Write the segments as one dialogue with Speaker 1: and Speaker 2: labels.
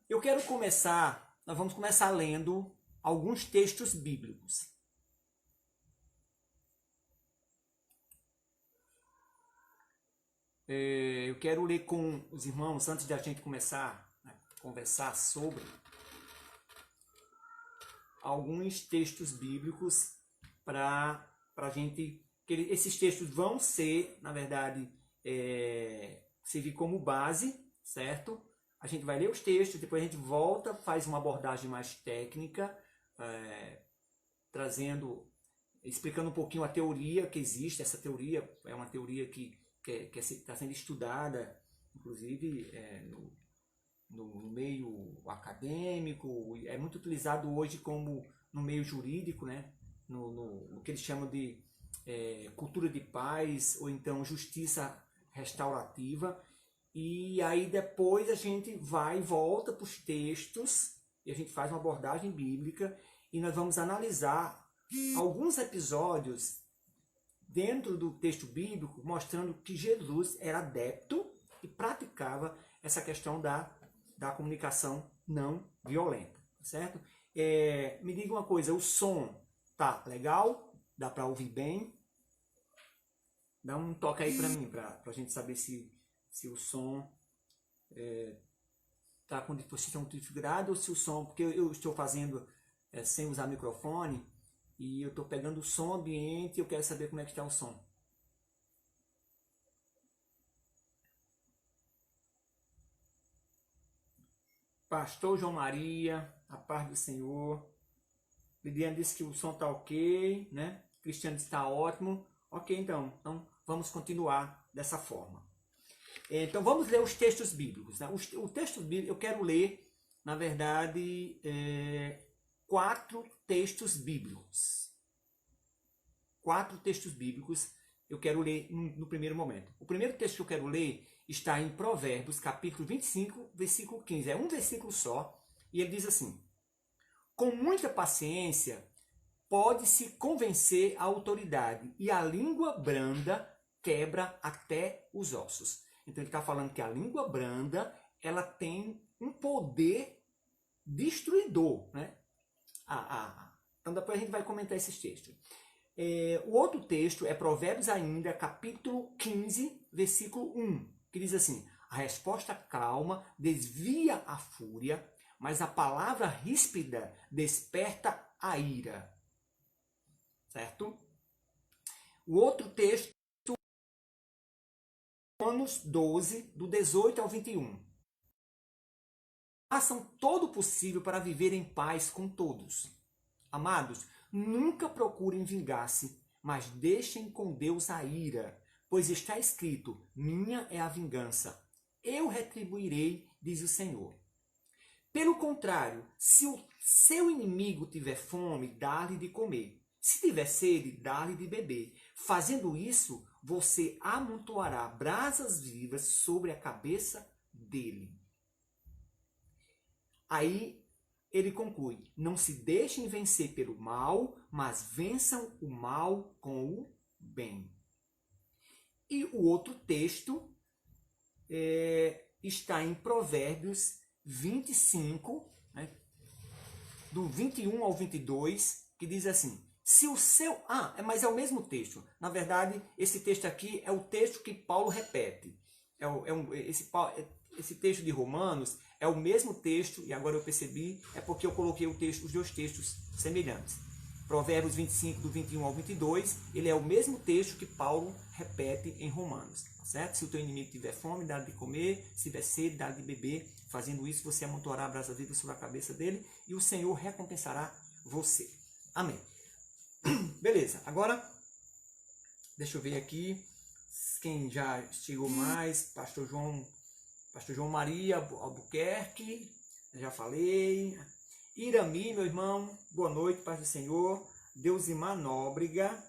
Speaker 1: Eu quero nós vamos começar lendo alguns textos bíblicos. Eu quero ler com os irmãos, antes de a gente começar a conversar sobre alguns textos bíblicos para a gente. Esses textos vão ser, na verdade, servir como base, certo? A gente vai ler os textos, depois a gente volta, faz uma abordagem mais técnica, explicando um pouquinho a teoria que existe. Essa teoria é uma teoria que está sendo estudada, inclusive, no meio acadêmico, é muito utilizado hoje como no meio jurídico, né? no que eles chamam de cultura de paz, ou então justiça restaurativa. E aí depois a gente vai e volta para os textos, e a gente faz uma abordagem bíblica, e nós vamos analisar alguns episódios dentro do texto bíblico, mostrando que Jesus era adepto e praticava essa questão da comunicação não violenta, certo? Me diga uma coisa, o som tá legal? Dá para ouvir bem? Dá um toque aí para mim, para a gente saber se o som está com dificuldade, ou se o som, porque eu estou fazendo sem usar microfone, e eu estou pegando o som ambiente e eu quero saber como é que está o som. Pastor João Maria, a paz do Senhor. Lidiane disse que o som está ok, né? Cristiano está ótimo. Ok, então vamos continuar dessa forma. Então vamos ler os textos bíblicos, né? O texto bíblico, eu quero ler, na verdade, 4 textos bíblicos. 4 textos bíblicos eu quero ler no primeiro momento. O primeiro texto que eu quero ler está em Provérbios, capítulo 25, versículo 15. É um versículo só, e ele diz assim: com muita paciência pode-se convencer a autoridade, e a língua branda quebra até os ossos. Então ele está falando que a língua branda, ela tem um poder destruidor, né? Então depois a gente vai comentar esses textos. O outro texto é Provérbios ainda, capítulo 15, versículo 1, que diz assim: a resposta calma desvia a fúria, mas a palavra ríspida desperta a ira. Certo? O outro texto, Romanos 12, do 18 ao 21. Façam todo o possível para viver em paz com todos. Amados, nunca procurem vingar-se, mas deixem com Deus a ira, pois está escrito: minha é a vingança, eu retribuirei, diz o Senhor. Pelo contrário, se o seu inimigo tiver fome, dá-lhe de comer. Se tiver sede, dá-lhe de beber. Fazendo isso, você amontoará brasas vivas sobre a cabeça dele. Aí ele conclui: não se deixem vencer pelo mal, mas vençam o mal com o bem. E o outro texto está em Provérbios 25, né, do 21 ao 22, que diz assim: se o seu... mas é o mesmo texto. Na verdade, esse texto aqui é o texto que Paulo repete. Esse texto de Romanos é o mesmo texto, e agora eu percebi, é porque eu coloquei os dois textos semelhantes. Provérbios 25, do 21 ao 22, ele é o mesmo texto que Paulo repete em Romanos. Certo? Se o teu inimigo tiver fome, dá-lhe de comer, se tiver sede, dá-lhe de beber. Fazendo isso, você amontoará a brasa viva sobre a cabeça dele, e o Senhor recompensará você. Amém. Beleza, agora, deixa eu ver aqui, quem já chegou mais, Pastor João Maria Albuquerque, já falei. Irami, meu irmão, boa noite, paz do Senhor. Deusimar Nóbrega.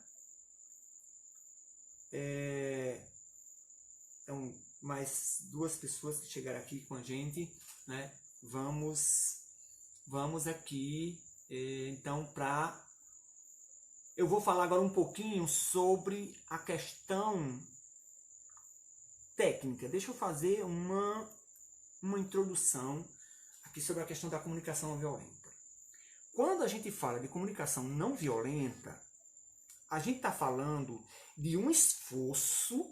Speaker 1: Então, mais 2 pessoas que chegaram aqui com a gente, né? Vamos aqui, então, para... Eu vou falar agora um pouquinho sobre a questão técnica, deixa eu fazer uma introdução aqui sobre a questão da comunicação não violenta. Quando a gente fala de comunicação não violenta, a gente está falando de um esforço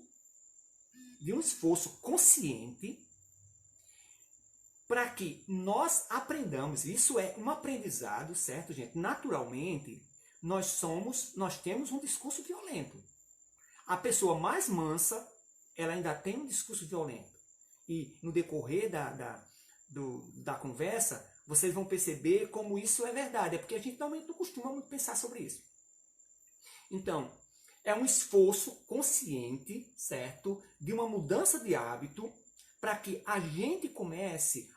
Speaker 1: consciente para que nós aprendamos. Isso é um aprendizado, certo, gente? Naturalmente, nós temos um discurso violento. A pessoa mais mansa, ela ainda tem um discurso violento. E no decorrer da conversa, vocês vão perceber como isso é verdade. É porque a gente normalmente não costuma muito pensar sobre isso. Então, é um esforço consciente, certo? De uma mudança de hábito para que a gente comece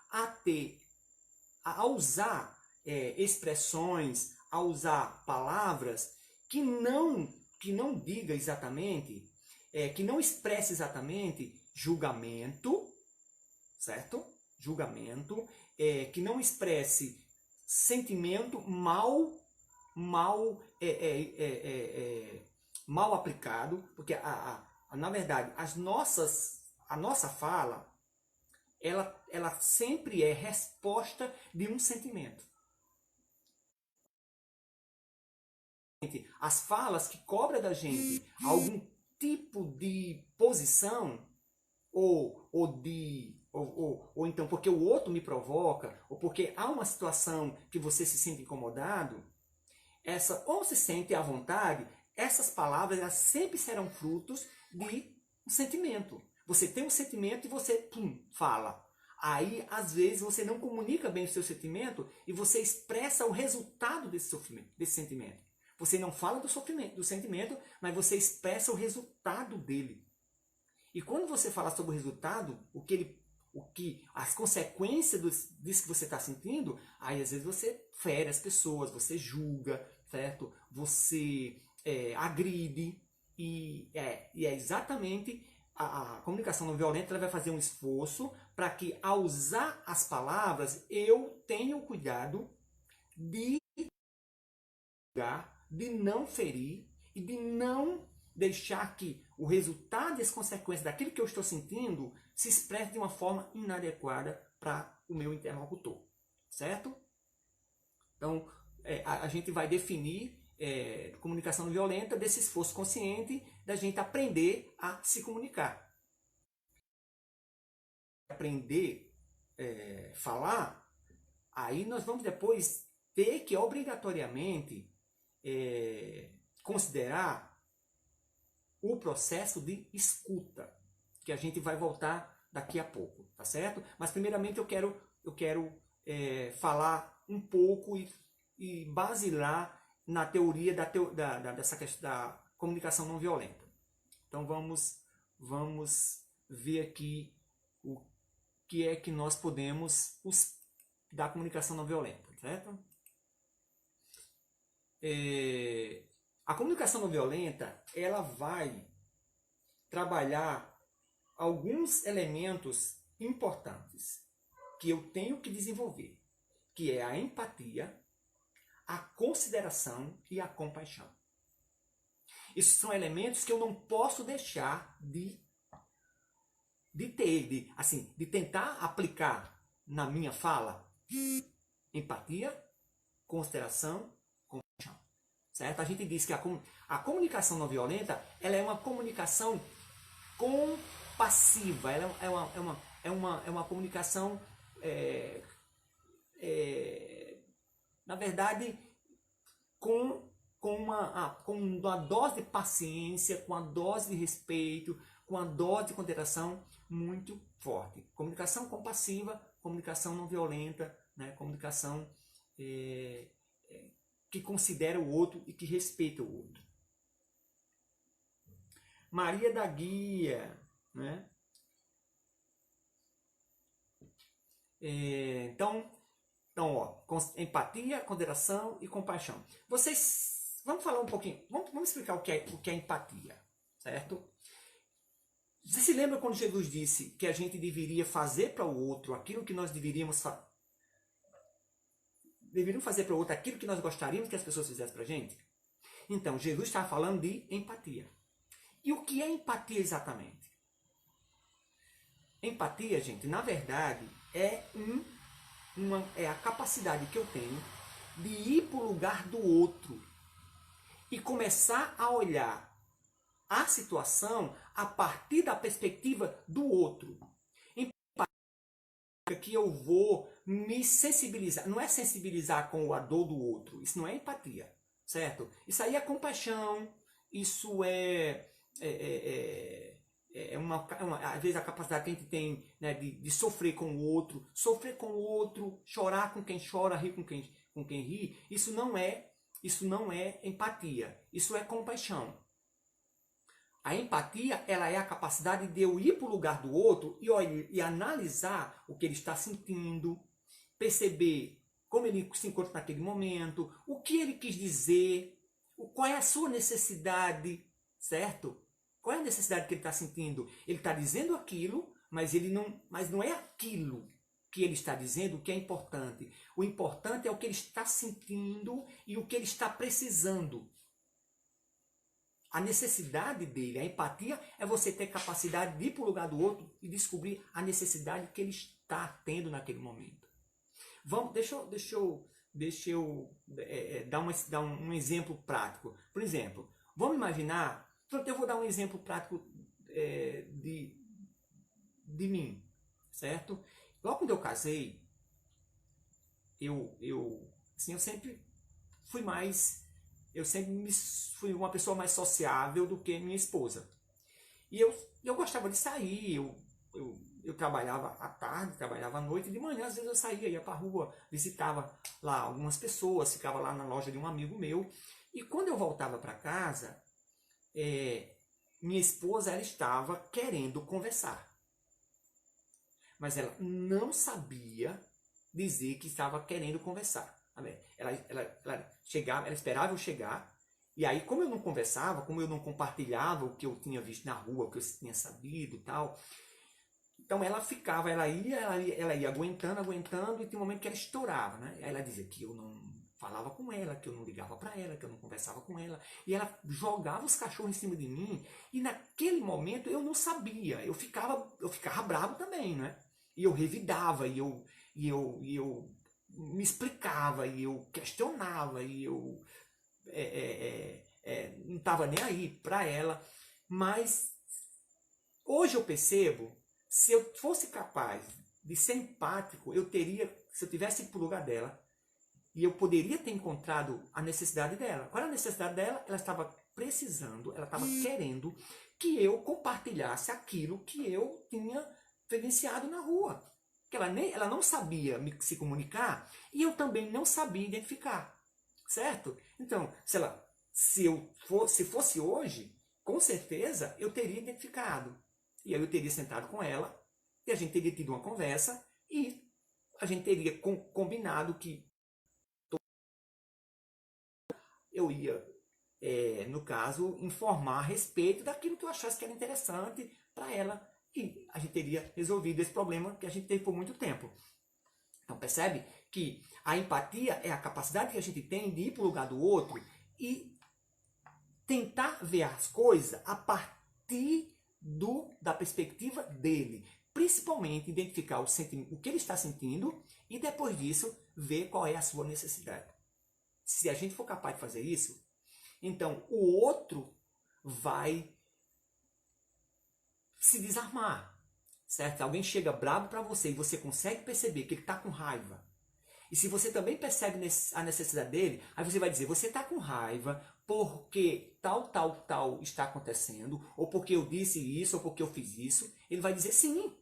Speaker 1: a usar expressões, a usar palavras que não diga exatamente, que não expresse exatamente julgamento, certo? Julgamento, que não expresse sentimento mal aplicado, porque na verdade a nossa fala ela sempre é resposta de um sentimento. As falas que cobram da gente algum tipo de posição, ou então porque o outro me provoca, ou porque há uma situação que você se sente incomodado, ou se sente à vontade, essas palavras elas sempre serão frutos de um sentimento. Você tem um sentimento e você fala. Aí, às vezes, você não comunica bem o seu sentimento e você expressa o resultado desse sentimento. Você não fala do sentimento, mas você expressa o resultado dele. E quando você fala sobre o resultado, as consequências disso que você está sentindo, aí às vezes você fere as pessoas, você julga, certo? Você agride. E é exatamente a comunicação não violenta. Ela vai fazer um esforço para que, ao usar as palavras, eu tenha o cuidado de não ferir e de não deixar que o resultado e as consequências daquilo que eu estou sentindo se expresse de uma forma inadequada para o meu interlocutor, certo? Então, a gente vai definir comunicação não violenta desse esforço consciente da gente aprender a se comunicar. Aprender falar, aí nós vamos depois ter que obrigatoriamente considerar o processo de escuta, que a gente vai voltar daqui a pouco, tá certo? Mas primeiramente eu quero falar um pouco e basilar na teoria dessa questão da comunicação não violenta. Então vamos ver aqui o que é que nós podemos da comunicação não violenta, certo? A comunicação não violenta, ela vai trabalhar alguns elementos importantes que eu tenho que desenvolver, que é a empatia, a consideração e a compaixão. Esses são elementos que eu não posso deixar de ter, de tentar aplicar na minha fala. Empatia, consideração, compaixão. Certo? A gente diz que a comunicação não violenta, ela é uma comunicação compassiva, ela é uma comunicação, na verdade, com uma dose de paciência, com uma dose de respeito, com uma dose de consideração muito forte. Comunicação compassiva, comunicação não violenta, né? Comunicação que considera o outro e que respeita o outro. Maria da Guia, né? Então, empatia, consideração e compaixão. Vamos falar um pouquinho, vamos explicar o que é empatia, certo? Você se lembra quando Jesus disse que a gente deveria fazer para o outro aquilo que nós deveríamos fazer para o outro aquilo que nós gostaríamos que as pessoas fizessem para a gente? Então, Jesus está falando de empatia. E o que é empatia exatamente? Empatia, gente, na verdade, é a capacidade que eu tenho de ir para o lugar do outro e começar a olhar a situação a partir da perspectiva do outro. Que eu vou me sensibilizar, não é sensibilizar com a dor do outro, isso não é empatia, certo? Isso aí é compaixão, isso às vezes a capacidade que a gente tem, né, de sofrer com o outro, chorar com quem chora, rir com quem ri, isso não é empatia, isso é compaixão. A empatia, ela é a capacidade de eu ir para o lugar do outro e analisar o que ele está sentindo, perceber como ele se encontra naquele momento, o que ele quis dizer, qual é a sua necessidade, certo? Qual é a necessidade que ele está sentindo? Ele está dizendo aquilo, mas não é aquilo que ele está dizendo que é importante. O importante é o que ele está sentindo e o que ele está precisando. A necessidade dele, a empatia, é você ter capacidade de ir para o lugar do outro e descobrir a necessidade que ele está tendo naquele momento. Deixa eu dar um exemplo prático. Por exemplo, vamos imaginar, eu vou dar um exemplo prático de mim, certo? Logo quando eu casei, assim, eu sempre fui uma pessoa mais sociável do que minha esposa. E eu gostava de sair, eu trabalhava à tarde, trabalhava à noite, e de manhã às vezes eu saía, ia para a rua, visitava lá algumas pessoas, ficava lá na loja de um amigo meu. E quando eu voltava para casa, minha esposa ela estava querendo conversar. Mas ela não sabia dizer que estava querendo conversar. Ela chegava, ela esperava eu chegar, e aí como eu não conversava, como eu não compartilhava o que eu tinha visto na rua, o que eu tinha sabido e tal, então ela ficava, ela ia aguentando, e tinha um momento que ela estourava, né? Aí ela dizia que eu não falava com ela, que eu não ligava para ela, que eu não conversava com ela, e ela jogava os cachorros em cima de mim, e naquele momento eu não sabia, eu ficava bravo também, né? E eu revidava, e eu me explicava, e eu questionava, e eu não estava nem aí para ela. Mas hoje eu percebo, se eu fosse capaz de ser empático, se eu tivesse para o lugar dela, e eu poderia ter encontrado a necessidade dela. Qual era a necessidade dela? Ela estava precisando, ela estava querendo que eu compartilhasse aquilo que eu tinha vivenciado na rua. Que ela não sabia se comunicar e eu também não sabia identificar. Certo? Então, se fosse hoje, com certeza eu teria identificado. E aí eu teria sentado com ela e a gente teria tido uma conversa e a gente teria combinado que eu ia, no caso, informar a respeito daquilo que eu achasse que era interessante para ela e a gente teria resolvido esse problema que a gente teve por muito tempo. Então percebe que a empatia é a capacidade que a gente tem de ir para o lugar do outro e tentar ver as coisas a partir da perspectiva dele. Principalmente identificar o que ele está sentindo e depois disso ver qual é a sua necessidade. Se a gente for capaz de fazer isso, então o outro vai se desarmar, certo? Alguém chega bravo para você e você consegue perceber que ele está com raiva. E se você também percebe a necessidade dele, aí você vai dizer, você está com raiva porque tal está acontecendo, ou porque eu disse isso, ou porque eu fiz isso. Ele vai dizer sim.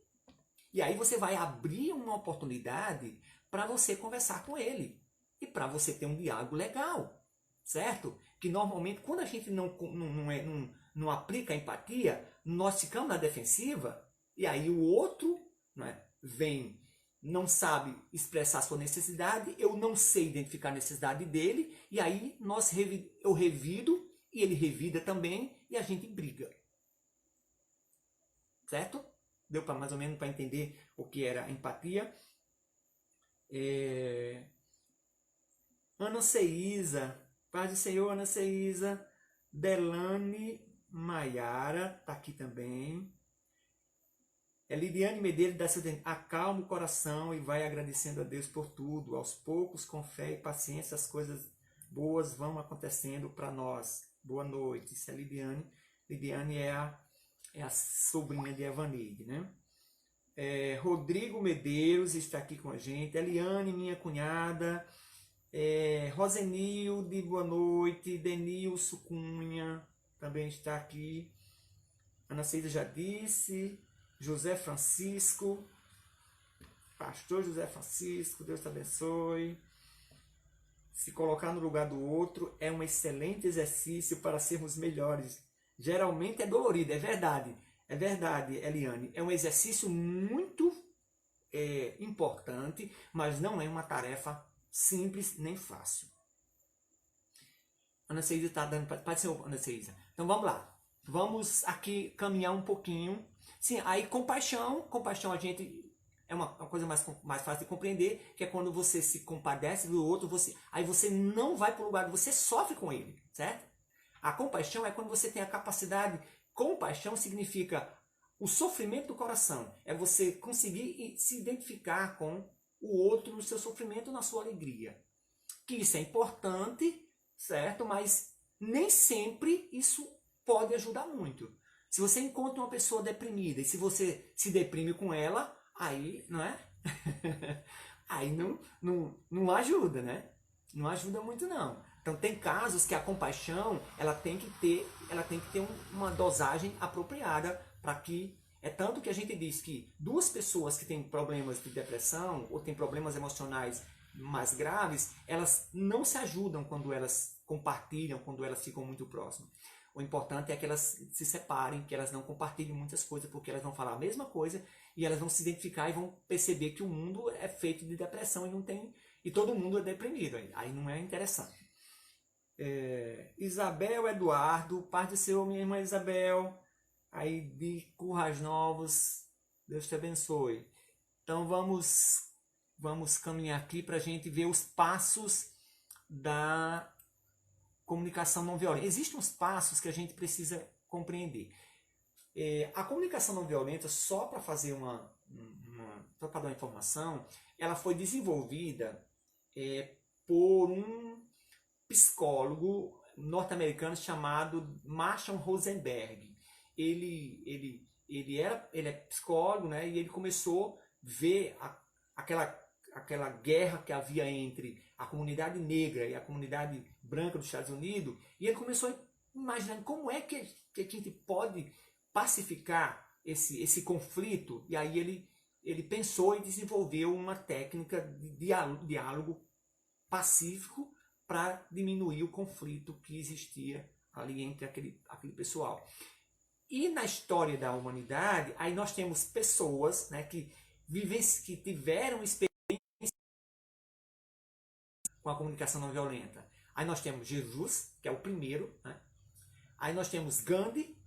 Speaker 1: E aí você vai abrir uma oportunidade para você conversar com ele. E para você ter um diálogo legal, certo? Que normalmente quando a gente não aplica a empatia, nós ficamos na defensiva e aí o outro, né, não sabe expressar sua necessidade, eu não sei identificar a necessidade dele e aí eu revido e ele revida também e a gente briga. Certo? Deu para mais ou menos para entender o que era empatia? Ana Ceísa, paz do Senhor, Ana Ceísa, Delane Maiara, está aqui também. Lidiane Medeiros da Silvânia. Acalma o coração e vai agradecendo a Deus por tudo. Aos poucos, com fé e paciência, as coisas boas vão acontecendo para nós. Boa noite. Isso é Lidiane. Lidiane é a sobrinha de Evaneide, né? Rodrigo Medeiros está aqui com a gente. Eliane, minha cunhada. Rosenilde, boa noite. Denilson Cunha também está aqui. Ana Ceida já disse. José Francisco. Pastor José Francisco, Deus te abençoe. Se colocar no lugar do outro é um excelente exercício para sermos melhores. Geralmente é dolorido, é verdade. É verdade, Eliane. É um exercício muito importante, mas não é uma tarefa simples nem fácil. Ana Ceisa está dando... Pode ser, Ana Ceisa. Então vamos lá. Vamos aqui caminhar um pouquinho. Sim, aí compaixão a gente... É uma coisa mais fácil de compreender, que é quando você se compadece do outro, aí você não vai para o lugar, você sofre com ele, certo? A compaixão é quando você tem a capacidade... Compaixão significa o sofrimento do coração. É você conseguir se identificar com o outro no seu sofrimento, na sua alegria. Que isso é importante, certo? Mas nem sempre isso pode ajudar muito. Se você encontra uma pessoa deprimida e se você se deprime com ela, aí, não é? Aí não ajuda, né? Não ajuda muito, não. Então tem casos que a compaixão ela tem que ter uma dosagem apropriada para que... É tanto que a gente diz que duas pessoas que têm problemas de depressão ou têm problemas emocionais mais graves, elas não se ajudam quando elas compartilham, quando elas ficam muito próximas. O importante é que elas se separem, que elas não compartilhem muitas coisas, porque elas vão falar a mesma coisa e elas vão se identificar e vão perceber que o mundo é feito de depressão e todo mundo é deprimido. Aí não é interessante. Isabel Eduardo, paz do Senhor, minha irmã Isabel, aí de Currais Novos, Deus te abençoe. Então vamos caminhar aqui para a gente ver os passos da comunicação não violenta. Existem uns passos que a gente precisa compreender. A comunicação não violenta, só para fazer só para dar uma informação, ela foi desenvolvida por um psicólogo norte-americano chamado Marshall Rosenberg. Ele é psicólogo, né? E ele começou a ver aquela guerra que havia entre a comunidade negra e a comunidade branca dos Estados Unidos, e ele começou a imaginar como é que a gente pode pacificar esse conflito, e aí ele pensou e desenvolveu uma técnica de diálogo pacífico para diminuir o conflito que existia ali entre aquele pessoal. E na história da humanidade, aí nós temos pessoas, né, que tiveram experiência com a comunicação não violenta. Aí nós temos Jesus, que é o primeiro, né? Aí nós temos Gandhi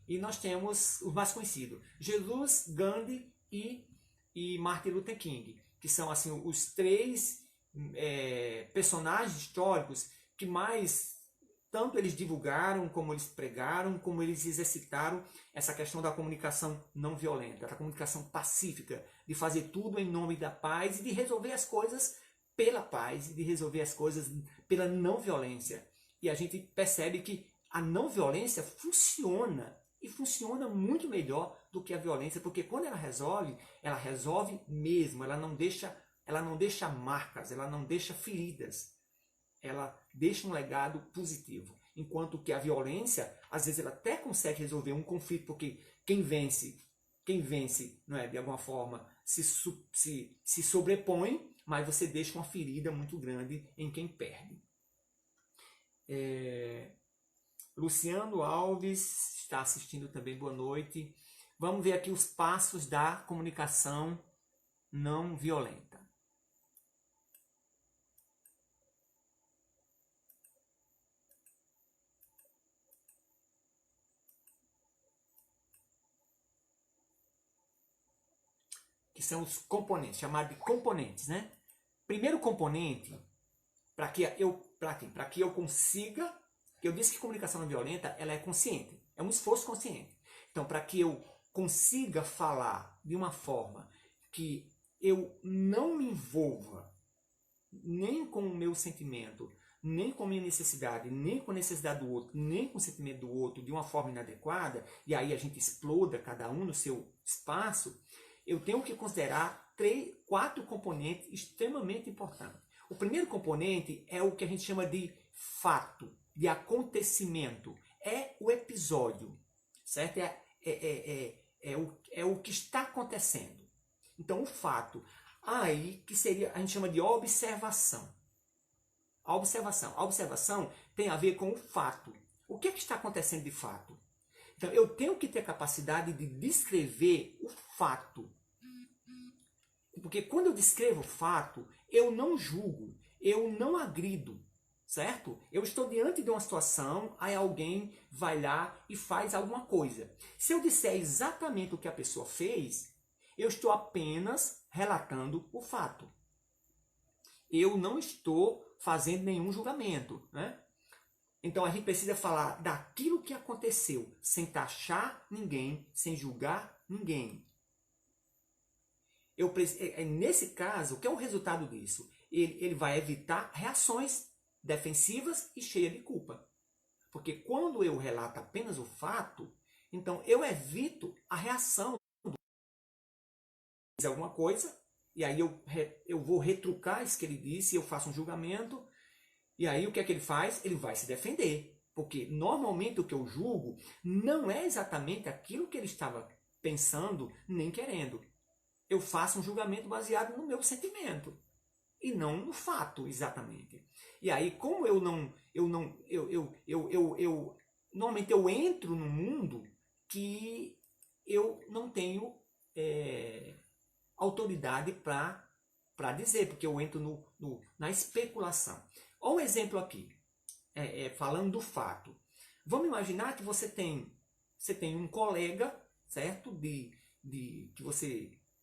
Speaker 1: e nós temos os mais conhecidos, Jesus, Gandhi e Martin Luther King, que são assim os três personagens históricos que mais tanto eles divulgaram, como eles pregaram, como eles exercitaram essa questão da comunicação não violenta, da comunicação pacífica, de fazer tudo em nome da paz e de resolver as coisas pela paz e de resolver as coisas pela não violência. E a gente percebe que a não violência funciona e funciona muito melhor do que a violência, porque quando ela resolve mesmo, ela não deixa marcas, ela não deixa feridas, ela deixa um legado positivo. Enquanto que a violência, às vezes ela até consegue resolver um conflito, porque quem vence, não é, de alguma forma, se sobrepõe, mas você deixa uma ferida muito grande em quem perde. Luciano Alves está assistindo também, boa noite. Vamos ver aqui os passos da comunicação não violenta. Que são os componentes, chamados de componentes, né? Primeiro componente, para que eu consiga, eu disse que comunicação não violenta, ela é consciente, é um esforço consciente. Então, para que eu consiga falar de uma forma que eu não me envolva nem com o meu sentimento, nem com a minha necessidade, nem com a necessidade do outro, nem com o sentimento do outro de uma forma inadequada, e aí a gente exploda cada um no seu espaço, eu tenho que considerar quatro componentes extremamente importantes. O primeiro componente é o que a gente chama de fato, de acontecimento. É o episódio, certo? É o que está acontecendo. Então, o fato. Aí, que seria, a gente chama de observação. A observação tem a ver com o fato. O que é que está acontecendo de fato? Então, eu tenho que ter capacidade de descrever o fato. Porque quando eu descrevo o fato, eu não julgo, eu não agrido, certo? Eu estou diante de uma situação, aí alguém vai lá e faz alguma coisa. Se eu disser exatamente o que a pessoa fez, eu estou apenas relatando o fato. Eu não estou fazendo nenhum julgamento, né? Então a gente precisa falar daquilo que aconteceu, sem taxar ninguém, sem julgar ninguém. Nesse caso, o que é o resultado disso? Ele vai evitar reações defensivas e cheias de culpa. Porque quando eu relato apenas o fato, então eu evito a reação de alguma coisa, e aí eu vou retrucar isso que ele disse, eu faço um julgamento, e aí o que é que ele faz? Ele vai se defender. Porque normalmente o que eu julgo não é exatamente aquilo que ele estava pensando nem querendo. Eu faço um julgamento baseado no meu sentimento e não no fato exatamente. E aí, como normalmente eu entro num mundo que eu não tenho autoridade para dizer, porque eu entro na especulação. Olha um exemplo aqui, falando do fato. Vamos imaginar que você tem um colega, certo?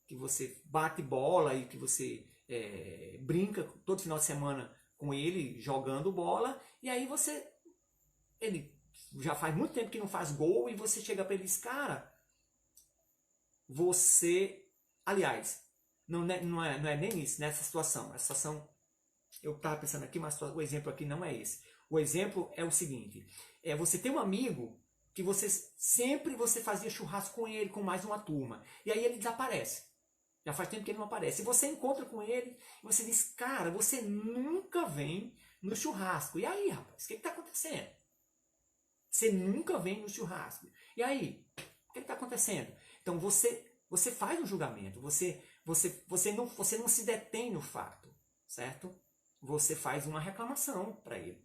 Speaker 1: Que você bate bola e que você brinca todo final de semana com ele jogando bola, e aí ele já faz muito tempo que não faz gol, e você chega para ele e diz, cara, aliás, não é nem isso, nessa situação. A situação, eu estava pensando aqui, mas o exemplo aqui não é esse. O exemplo é o seguinte, você tem um amigo que você fazia churrasco com ele, com mais uma turma, e aí ele desaparece. Já faz tempo que ele não aparece. E você encontra com ele e você diz, cara, você nunca vem no churrasco. E aí, rapaz, o que está acontecendo? Você nunca vem no churrasco. E aí, o que está acontecendo? Então você faz um julgamento, você não se detém no fato, certo? Você faz uma reclamação para ele.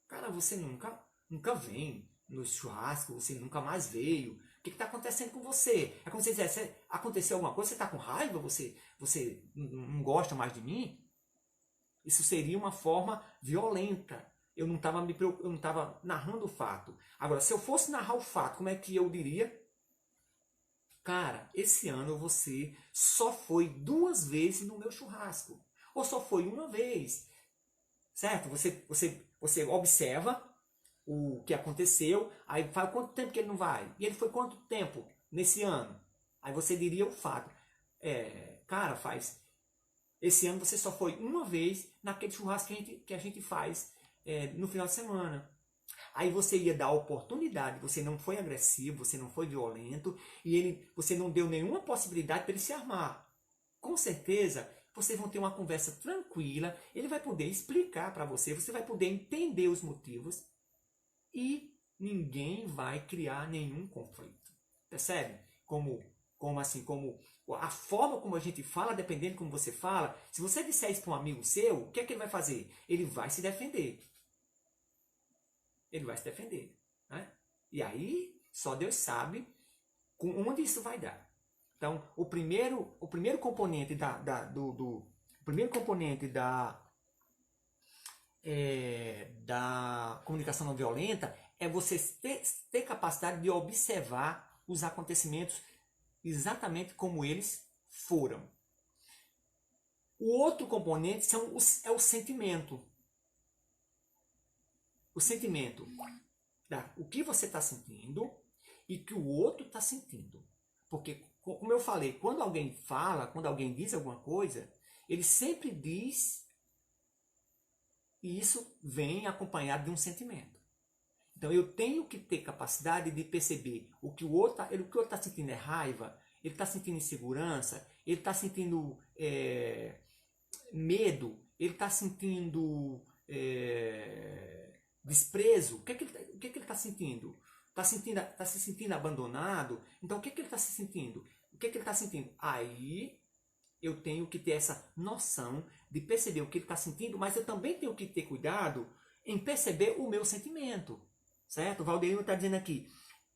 Speaker 1: Cara, você nunca vem no churrasco, você nunca mais veio. O que está acontecendo com você? É como se dissesse, aconteceu alguma coisa, você está com raiva, você não gosta mais de mim? Isso seria uma forma violenta. Eu não estava narrando o fato. Agora, se eu fosse narrar o fato, como é que eu diria? Cara, esse ano você só foi 2 vezes no meu churrasco. Ou só foi uma vez. Certo? Você observa o que aconteceu, aí fala quanto tempo que ele não vai. E ele foi quanto tempo nesse ano? Aí você diria o fato. Cara, esse ano você só foi uma vez naquele churrasco que a gente faz no final de semana. Aí você ia dar a oportunidade, você não foi agressivo, você não foi violento, e você não deu nenhuma possibilidade para ele se armar. Com certeza, vocês vão ter uma conversa tranquila, ele vai poder explicar para você vai poder entender os motivos, e ninguém vai criar nenhum conflito. Percebe? Como a forma como a gente fala, dependendo de como você fala, se você disser isso para um amigo seu, o que é que ele vai fazer? Ele vai se defender. Ele vai se defender. Né? E aí, só Deus sabe onde isso vai dar. Então, o primeiro componente da comunicação não violenta é você ter capacidade de observar os acontecimentos exatamente como eles foram. O outro componente é o sentimento. O sentimento. O que você está sentindo e que o outro está sentindo. Porque, como eu falei, quando alguém fala, quando alguém diz alguma coisa, ele sempre diz, e isso vem acompanhado de um sentimento. Então eu tenho que ter capacidade de perceber o que o outro está sentindo é raiva, ele está sentindo insegurança, ele está sentindo medo, ele está sentindo desprezo. O que ele está sentindo? Está se sentindo abandonado? Então o que ele está se sentindo? O que ele está sentindo? Aí eu tenho que ter essa noção de perceber o que ele está sentindo, mas eu também tenho que ter cuidado em perceber o meu sentimento. Certo? O Valderino está dizendo aqui,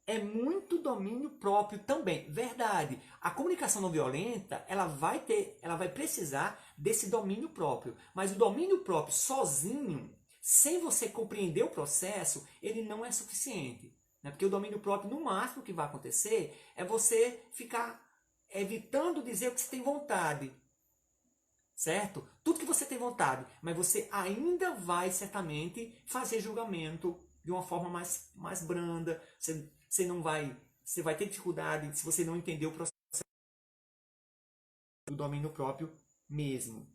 Speaker 1: é muito domínio próprio também. Verdade. A comunicação não violenta, ela vai precisar desse domínio próprio. Mas o domínio próprio sozinho, sem você compreender o processo, ele não é suficiente. Né? Porque o domínio próprio, no máximo que vai acontecer, é você ficar evitando dizer o que você tem vontade. Certo? Tudo que você tem vontade, mas você ainda vai certamente fazer julgamento de uma forma mais branda. Você não vai, você vai ter dificuldade se você não entender o processo do domínio próprio mesmo.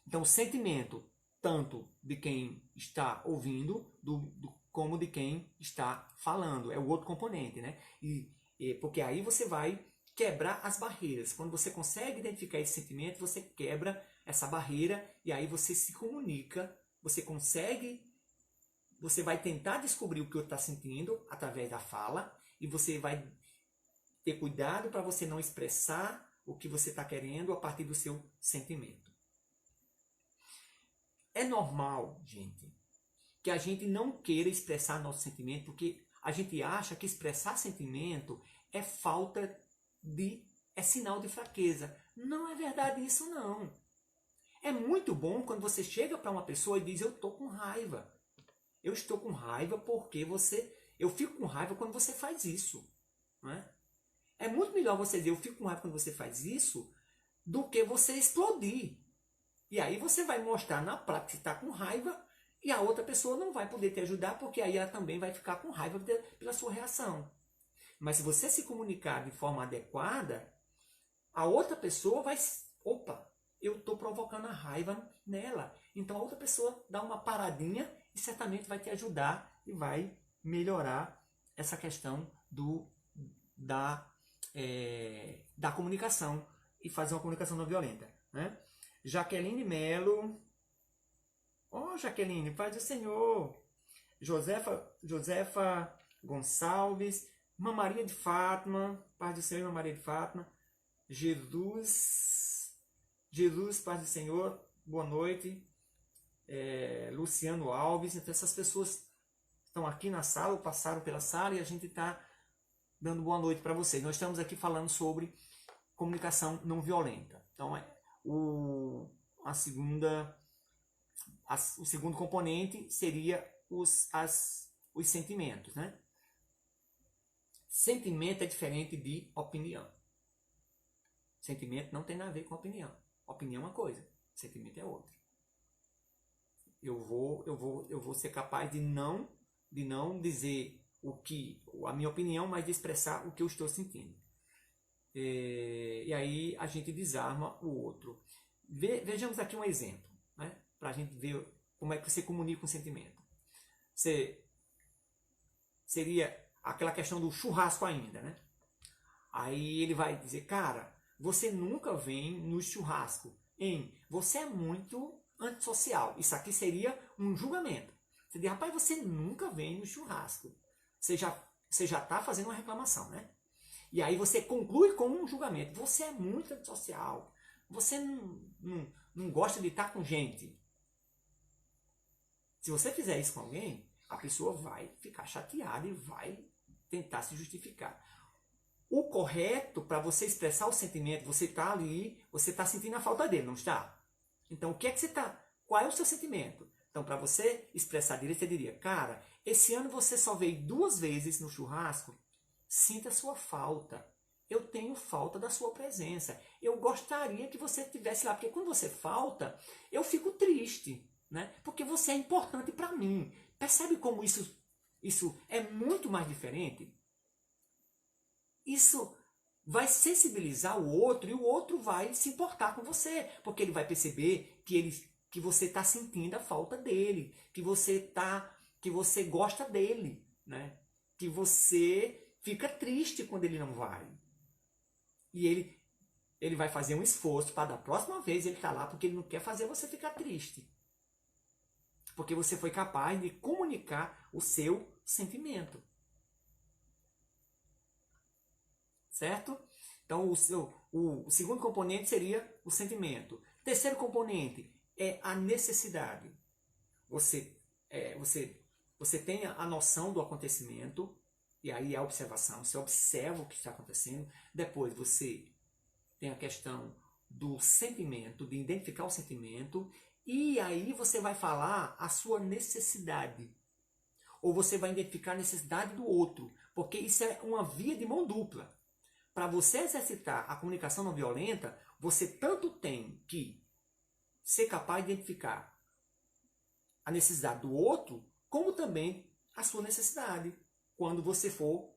Speaker 1: Então, o sentimento tanto de quem está ouvindo como de quem está falando é o outro componente, né? Porque aí você vai quebrar as barreiras. Quando você consegue identificar esse sentimento, você quebra essa barreira e aí você se comunica. Você vai tentar descobrir o que o outro está sentindo através da fala e você vai ter cuidado para você não expressar o que você está querendo a partir do seu sentimento. É normal, gente, que a gente não queira expressar nosso sentimento porque a gente acha que expressar sentimento é é sinal de fraqueza. Não é verdade isso não. É muito bom quando você chega para uma pessoa e diz, eu estou com raiva. Eu estou com raiva porque eu fico com raiva quando você faz isso. Não é? É muito melhor você dizer, eu fico com raiva quando você faz isso, do que você explodir. E aí você vai mostrar na prática que está com raiva e a outra pessoa não vai poder te ajudar porque aí ela também vai ficar com raiva pela sua reação. Mas se você se comunicar de forma adequada, a outra pessoa vai... Opa, eu estou provocando a raiva nela. Então a outra pessoa dá uma paradinha e certamente vai te ajudar e vai melhorar essa questão da comunicação e fazer uma comunicação não violenta. Né? Jaqueline Melo. Jaqueline, paz do Senhor. Josefa Gonçalves. Irmã Maria de Fátima. Paz do Senhor, Irmã Maria de Fátima. Jesus, paz do Senhor, boa noite. Luciano Alves. Então essas pessoas estão aqui na sala, ou passaram pela sala, e a gente está dando boa noite para vocês. Nós estamos aqui falando sobre comunicação não violenta. Então o segundo componente seria os sentimentos. Né? Sentimento é diferente de opinião. Sentimento não tem nada a ver com opinião. Opinião é uma coisa, sentimento é outra. Eu vou ser capaz de não dizer a minha opinião, mas de expressar o que eu estou sentindo. E aí a gente desarma o outro. Vejamos aqui um exemplo, né? Para a gente ver como é que você comunica um sentimento. Seria aquela questão do churrasco ainda, né? Aí ele vai dizer, cara, você nunca vem no churrasco. Você é muito antissocial. Isso aqui seria um julgamento. Você diz, rapaz, você nunca vem no churrasco. Você já está fazendo uma reclamação, né? E aí você conclui com um julgamento. Você é muito antissocial. Você não gosta de estar com gente. Se você fizer isso com alguém, a pessoa vai ficar chateada e vai tentar se justificar. O correto para você expressar o sentimento, você está ali, você está sentindo a falta dele, não está? Então, qual é o seu sentimento? Então, para você expressar direito, você diria, cara, esse ano você só veio 2 vezes no churrasco, sinta a sua falta. Eu tenho falta da sua presença. Eu gostaria que você estivesse lá, porque quando você falta, eu fico triste, né? Porque você é importante para mim. Percebe como isso é muito mais diferente? isso vai sensibilizar o outro e o outro vai se importar com você, porque ele vai perceber que você está sentindo a falta dele, que você gosta dele, né? Que você fica triste quando ele não vai. E ele vai fazer um esforço para da próxima vez ele estar lá, porque ele não quer fazer você ficar triste. Porque você foi capaz de comunicar o seu sentimento. Certo? Então, o segundo componente seria o sentimento. Terceiro componente é a necessidade. Você tem a noção do acontecimento, e aí a observação, você observa o que está acontecendo. Depois você tem a questão do sentimento, de identificar o sentimento, e aí você vai falar a sua necessidade. Ou você vai identificar a necessidade do outro, porque isso é uma via de mão dupla. Para você exercitar a comunicação não violenta, você tanto tem que ser capaz de identificar a necessidade do outro, como também a sua necessidade. Quando você for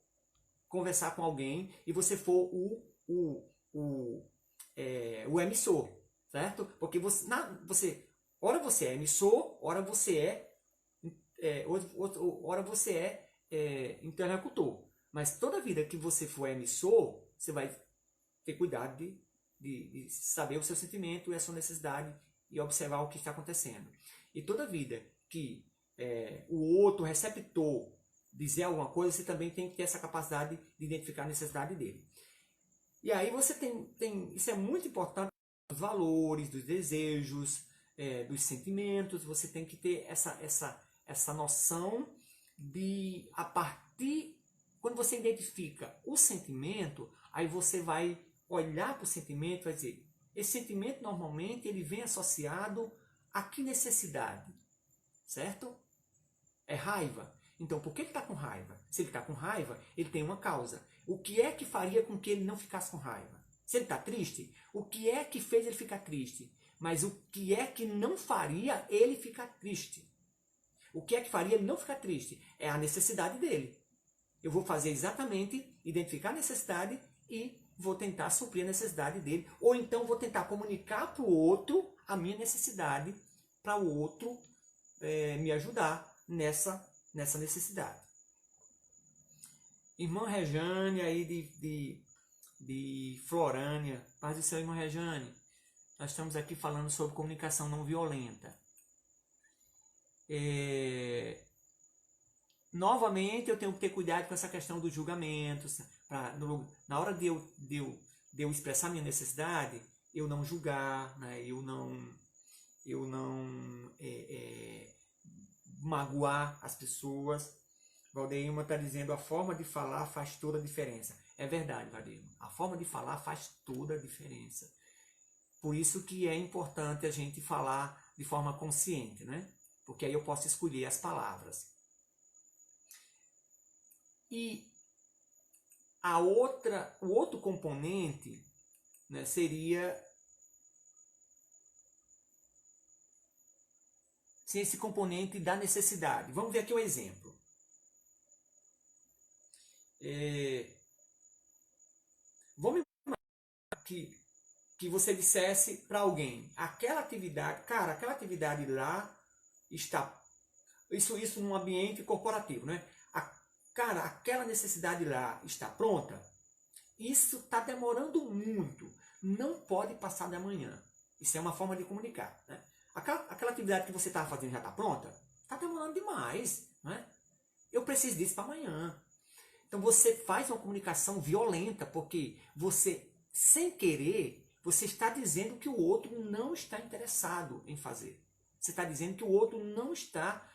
Speaker 1: conversar com alguém e você for o emissor, certo? Porque ora você é emissor, ora você é interlocutor. Mas toda vida que você for emissor, você vai ter cuidado de saber o seu sentimento e a sua necessidade e observar o que está acontecendo. E toda vida que o outro receptor dizer alguma coisa, você também tem que ter essa capacidade de identificar a necessidade dele. E aí você isso é muito importante, dos valores, dos desejos, dos sentimentos, você tem que ter essa noção de, a partir, quando você identifica o sentimento, aí você vai olhar para o sentimento e vai dizer, esse sentimento normalmente ele vem associado a que necessidade? Certo? É raiva. Então, por que ele está com raiva? Se ele está com raiva, ele tem uma causa. O que é que faria com que ele não ficasse com raiva? Se ele está triste, o que é que fez ele ficar triste? Mas o que é que não faria ele ficar triste? O que é que faria ele não ficar triste? É a necessidade dele. Eu vou fazer exatamente, identificar a necessidade e vou tentar suprir a necessidade dele. Ou então vou tentar comunicar para o outro a minha necessidade, para o outro me ajudar nessa necessidade. Irmã Rejane aí de Florânia, paz do céu, irmã Rejane. Nós estamos aqui falando sobre comunicação não violenta. Novamente, eu tenho que ter cuidado com essa questão dos julgamentos. Na hora de eu expressar minha necessidade, eu não julgar, né? eu não magoar as pessoas. Valdeirma está dizendo, a forma de falar faz toda a diferença. É verdade, Valdeirma. A forma de falar faz toda a diferença. Por isso que é importante a gente falar de forma consciente, né? Porque aí eu posso escolher as palavras. E o outro componente, né, seria esse componente da necessidade. Vamos ver aqui um exemplo. Vamos imaginar que você dissesse para alguém, aquela atividade lá está, isso num ambiente corporativo, né? Aquela necessidade lá está pronta? Isso está demorando muito, não pode passar da manhã. Isso é uma forma de comunicar, né? Aquela atividade que você estava fazendo já está pronta? Está demorando demais, né? Eu preciso disso para amanhã. Então você faz uma comunicação violenta, porque você, sem querer, você está dizendo que o outro não está interessado em fazer. Você está dizendo que o outro não está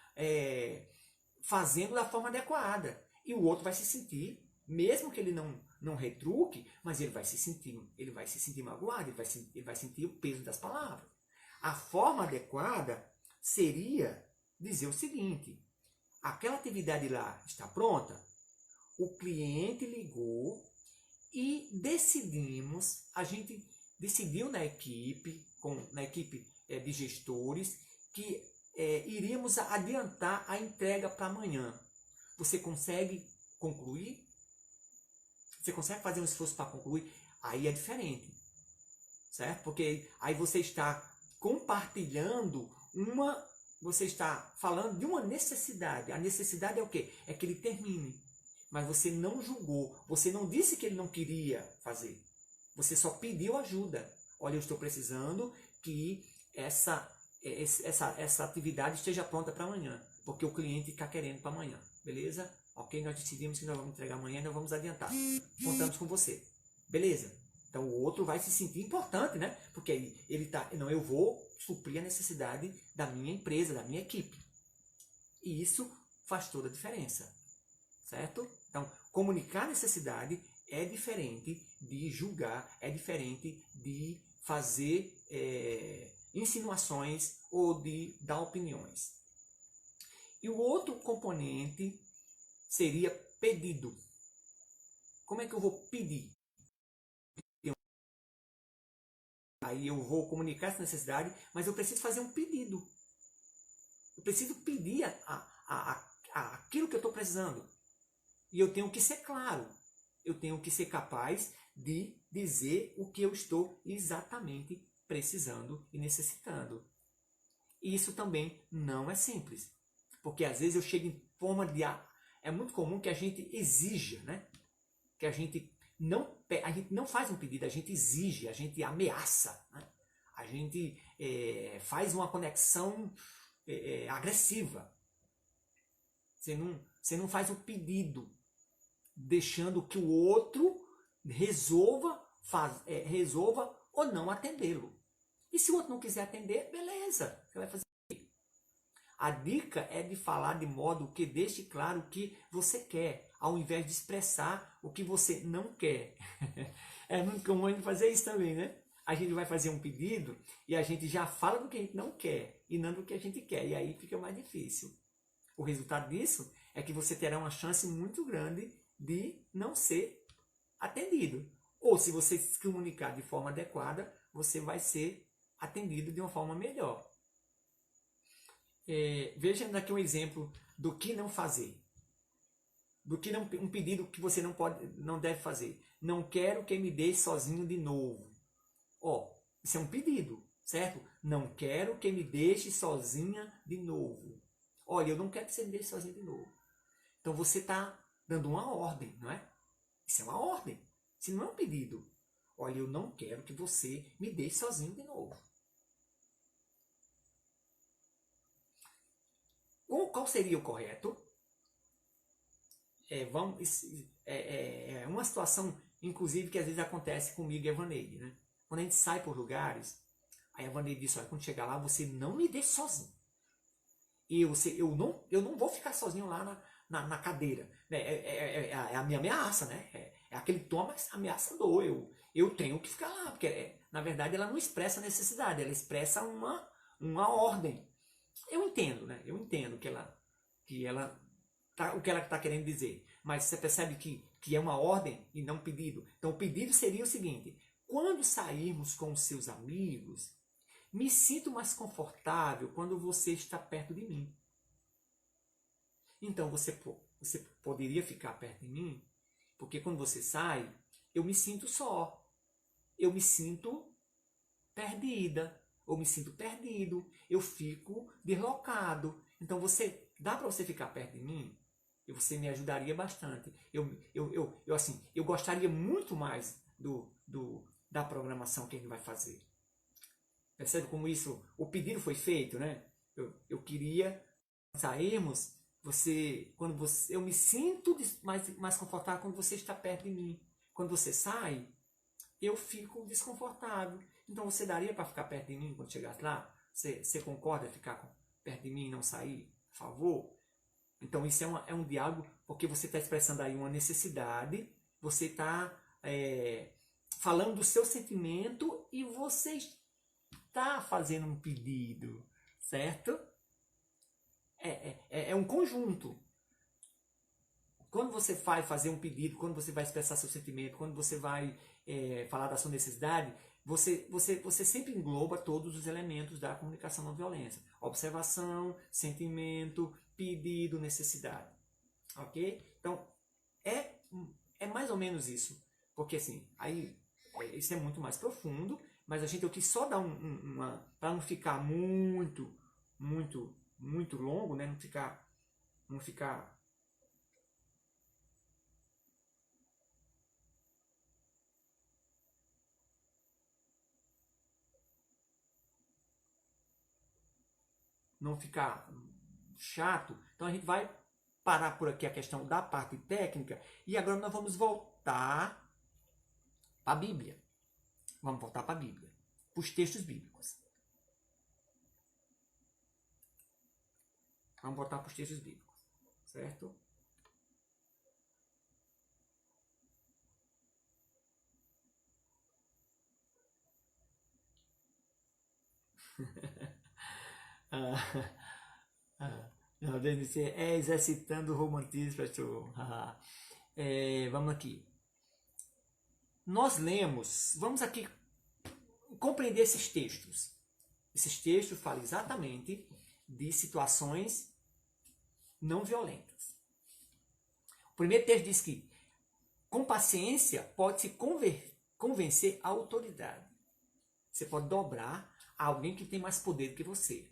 Speaker 1: fazendo da forma adequada. E o outro vai se sentir, mesmo que ele não retruque, mas ele vai se sentir magoado, ele vai sentir o peso das palavras. A forma adequada seria dizer o seguinte, aquela atividade lá está pronta? O cliente ligou e a gente decidiu na equipe de gestores, que iríamos adiantar a entrega para amanhã. Você consegue concluir? Você consegue fazer um esforço para concluir? Aí é diferente, certo? Porque aí você está compartilhando você está falando de uma necessidade. A necessidade é o quê? É que ele termine. Mas você não julgou, você não disse que ele não queria fazer. Você só pediu ajuda. Olha, eu estou precisando que essa atividade esteja pronta para amanhã, porque o cliente está querendo para amanhã, beleza? Ok, nós decidimos que nós vamos entregar amanhã e nós vamos adiantar. Contamos com você, beleza? Então o outro vai se sentir importante, né? Porque ele tá, não, eu vou suprir a necessidade da minha empresa, da minha equipe. E isso faz toda a diferença, certo? Então, comunicar necessidade é diferente de julgar, é diferente de fazer insinuações ou de dar opiniões. E o outro componente seria pedido. Como é que eu vou pedir? Aí eu vou comunicar essa necessidade, mas eu preciso fazer um pedido. Eu preciso pedir aquilo que eu estou precisando. E eu tenho que ser claro. Eu tenho que ser capaz de dizer o que eu estou exatamente precisando e necessitando. E isso também não é simples. Porque às vezes eu chego em forma de... É muito comum que a gente exija, né? Que a gente não faz um pedido, a gente exige, a gente ameaça, né? A gente faz uma conexão agressiva. Você não faz o pedido deixando que o outro resolva ou não atendê-lo. E se o outro não quiser atender, beleza, você vai fazer. A dica é de falar de modo que deixe claro o que você quer, ao invés de expressar o que você não quer. É muito comum a gente fazer isso também, né? A gente vai fazer um pedido e a gente já fala do que a gente não quer e não do que a gente quer. E aí fica mais difícil. O resultado disso é que você terá uma chance muito grande de não ser atendido. Ou se você se comunicar de forma adequada, você vai ser atendido de uma forma melhor. Veja aqui um exemplo do que não fazer. Um pedido que você não deve fazer. Não quero que me deixe sozinho de novo. Isso é um pedido, certo? Não quero que me deixe sozinha de novo. Olha, eu não quero que você me deixe sozinho de novo. Então você está dando uma ordem, não é? Isso é uma ordem. Isso não é um pedido. Olha, eu não quero que você me deixe sozinho de novo. Qual seria o correto? Uma situação, inclusive, que às vezes acontece comigo e a Vaneide, né? Quando a gente sai por lugares, aí a Vaneide diz, olha, quando chegar lá, você não me deixe sozinho. E eu não vou ficar sozinho lá na cadeira. É a minha ameaça, né? É aquele tom ameaçador. Eu tenho que ficar lá, porque na verdade ela não expressa necessidade, ela expressa uma ordem. Eu entendo, né? Eu entendo o que ela está querendo dizer. Mas você percebe que é uma ordem e não um pedido. Então o pedido seria o seguinte: quando sairmos com os seus amigos, me sinto mais confortável quando você está perto de mim. Então você poderia ficar perto de mim, porque quando você sai, eu me sinto só. Eu me sinto perdida. Eu me sinto perdido. Eu fico deslocado. Então dá para você ficar perto de mim? E você me ajudaria bastante. Eu gostaria muito mais da programação que a gente vai fazer. Percebe como o pedido foi feito, né? Eu queria sairmos, eu me sinto mais confortável quando você está perto de mim. Quando você sai, eu fico desconfortável. Então você daria para ficar perto de mim quando chegasse lá? Você concorda em ficar perto de mim e não sair? Por favor? Então isso é um diálogo, porque você está expressando aí uma necessidade, você está falando do seu sentimento e você está fazendo um pedido, certo? É um conjunto. Quando você vai fazer um pedido, quando você vai expressar seu sentimento, quando você vai falar da sua necessidade, você sempre engloba todos os elementos da comunicação não violência. Observação, sentimento, pedido, necessidade. Ok? Então, é mais ou menos isso. Porque assim, aí isso é muito mais profundo, mas a gente eu quis só dar uma para não ficar muito longo, né? Não ficar não ficar chato. Então a gente vai parar por aqui a questão da parte técnica e agora nós vamos voltar para a Bíblia. Vamos voltar para a Bíblia, para os textos bíblicos. Vamos voltar para os textos bíblicos, certo? Ah, não, deve ser, exercitando o romantismo, pastor. Vamos aqui. Nós lemos, vamos aqui compreender esses textos. Esses textos falam exatamente de situações não violentas. O primeiro texto diz que com paciência pode-se convencer a autoridade. Você pode dobrar a alguém que tem mais poder do que você.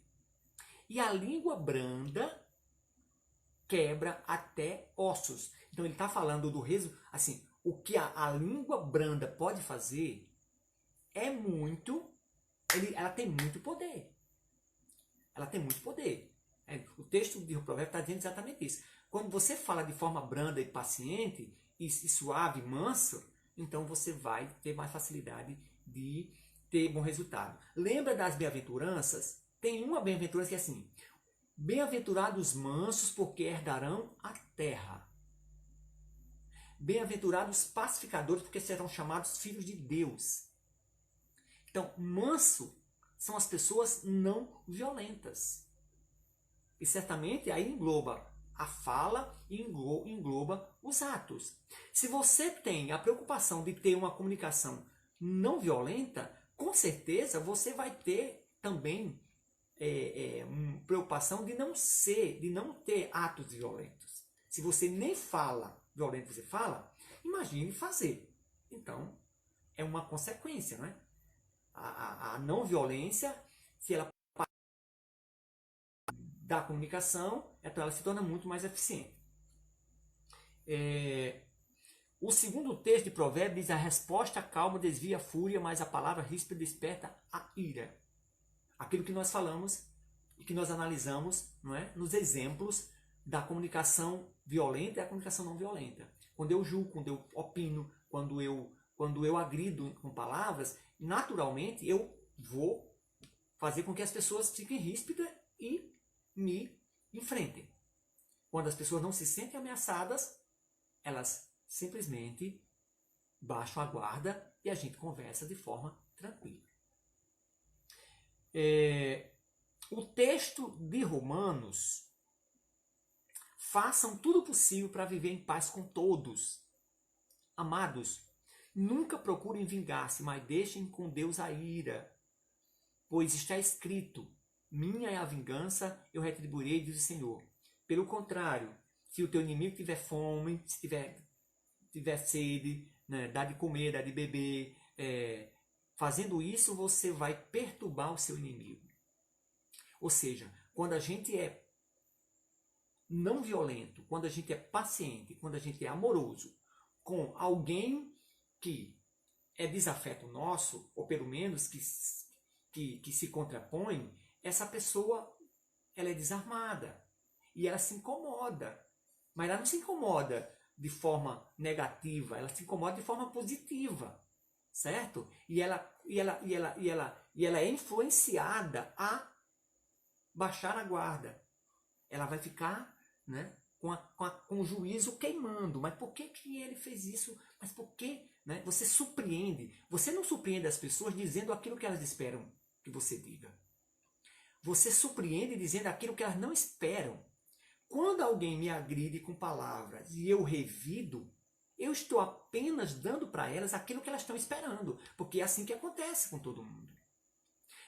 Speaker 1: E a língua branda quebra até ossos. Então ele está falando do assim, o que a língua branda pode fazer é muito, ela tem muito poder. Ela tem muito poder. O texto de Provérbio está dizendo exatamente isso. Quando você fala de forma branda e paciente, e suave, manso, então você vai ter mais facilidade de ter bom resultado. Lembra das bem-aventuranças? Tem uma bem-aventurança que é assim: bem-aventurados mansos, porque herdarão a terra. Bem-aventurados pacificadores, porque serão chamados filhos de Deus. Então, manso são as pessoas não violentas. E certamente aí engloba a fala e engloba os atos. Se você tem a preocupação de ter uma comunicação não violenta, com certeza você vai ter também uma preocupação de não ter atos violentos. Se você nem fala violento, você fala, imagine fazer. Então, é uma consequência, não é? A não violência, se ela da comunicação, então ela se torna muito mais eficiente. O segundo texto de Provérbios diz: a resposta calma desvia a fúria, mas a palavra ríspida desperta a ira. Aquilo que nós falamos e que nós analisamos, não é, nos exemplos da comunicação violenta e a comunicação não violenta. Quando eu julgo, quando eu opino, quando eu agrido com palavras, naturalmente eu vou fazer com que as pessoas fiquem ríspidas e me enfrentem. Quando as pessoas não se sentem ameaçadas, elas simplesmente baixam a guarda e a gente conversa de forma tranquila. O texto de Romanos: façam tudo possível para viver em paz com todos. Amados, nunca procurem vingar-se, mas deixem com Deus a ira. Pois está escrito: minha é a vingança, eu retribuirei, diz o Senhor. Pelo contrário, se o teu inimigo tiver fome, se tiver sede, né, dá de comer, dá de beber, fazendo isso você vai perturbar o seu inimigo. Ou seja, quando a gente é não violento, quando a gente é paciente, quando a gente é amoroso com alguém que é desafeto nosso, ou pelo menos que se contrapõe, essa pessoa ela é desarmada e ela se incomoda. Mas ela não se incomoda de forma negativa, ela se incomoda de forma positiva, certo? E ela é influenciada a baixar a guarda. Ela vai ficar, né, com o juízo queimando. Mas por que ele fez isso? Mas por que? Né? Você surpreende. Você não surpreende as pessoas dizendo aquilo que elas esperam que você diga. Você surpreende dizendo aquilo que elas não esperam. Quando alguém me agride com palavras e eu revido, eu estou apenas dando para elas aquilo que elas estão esperando. Porque é assim que acontece com todo mundo.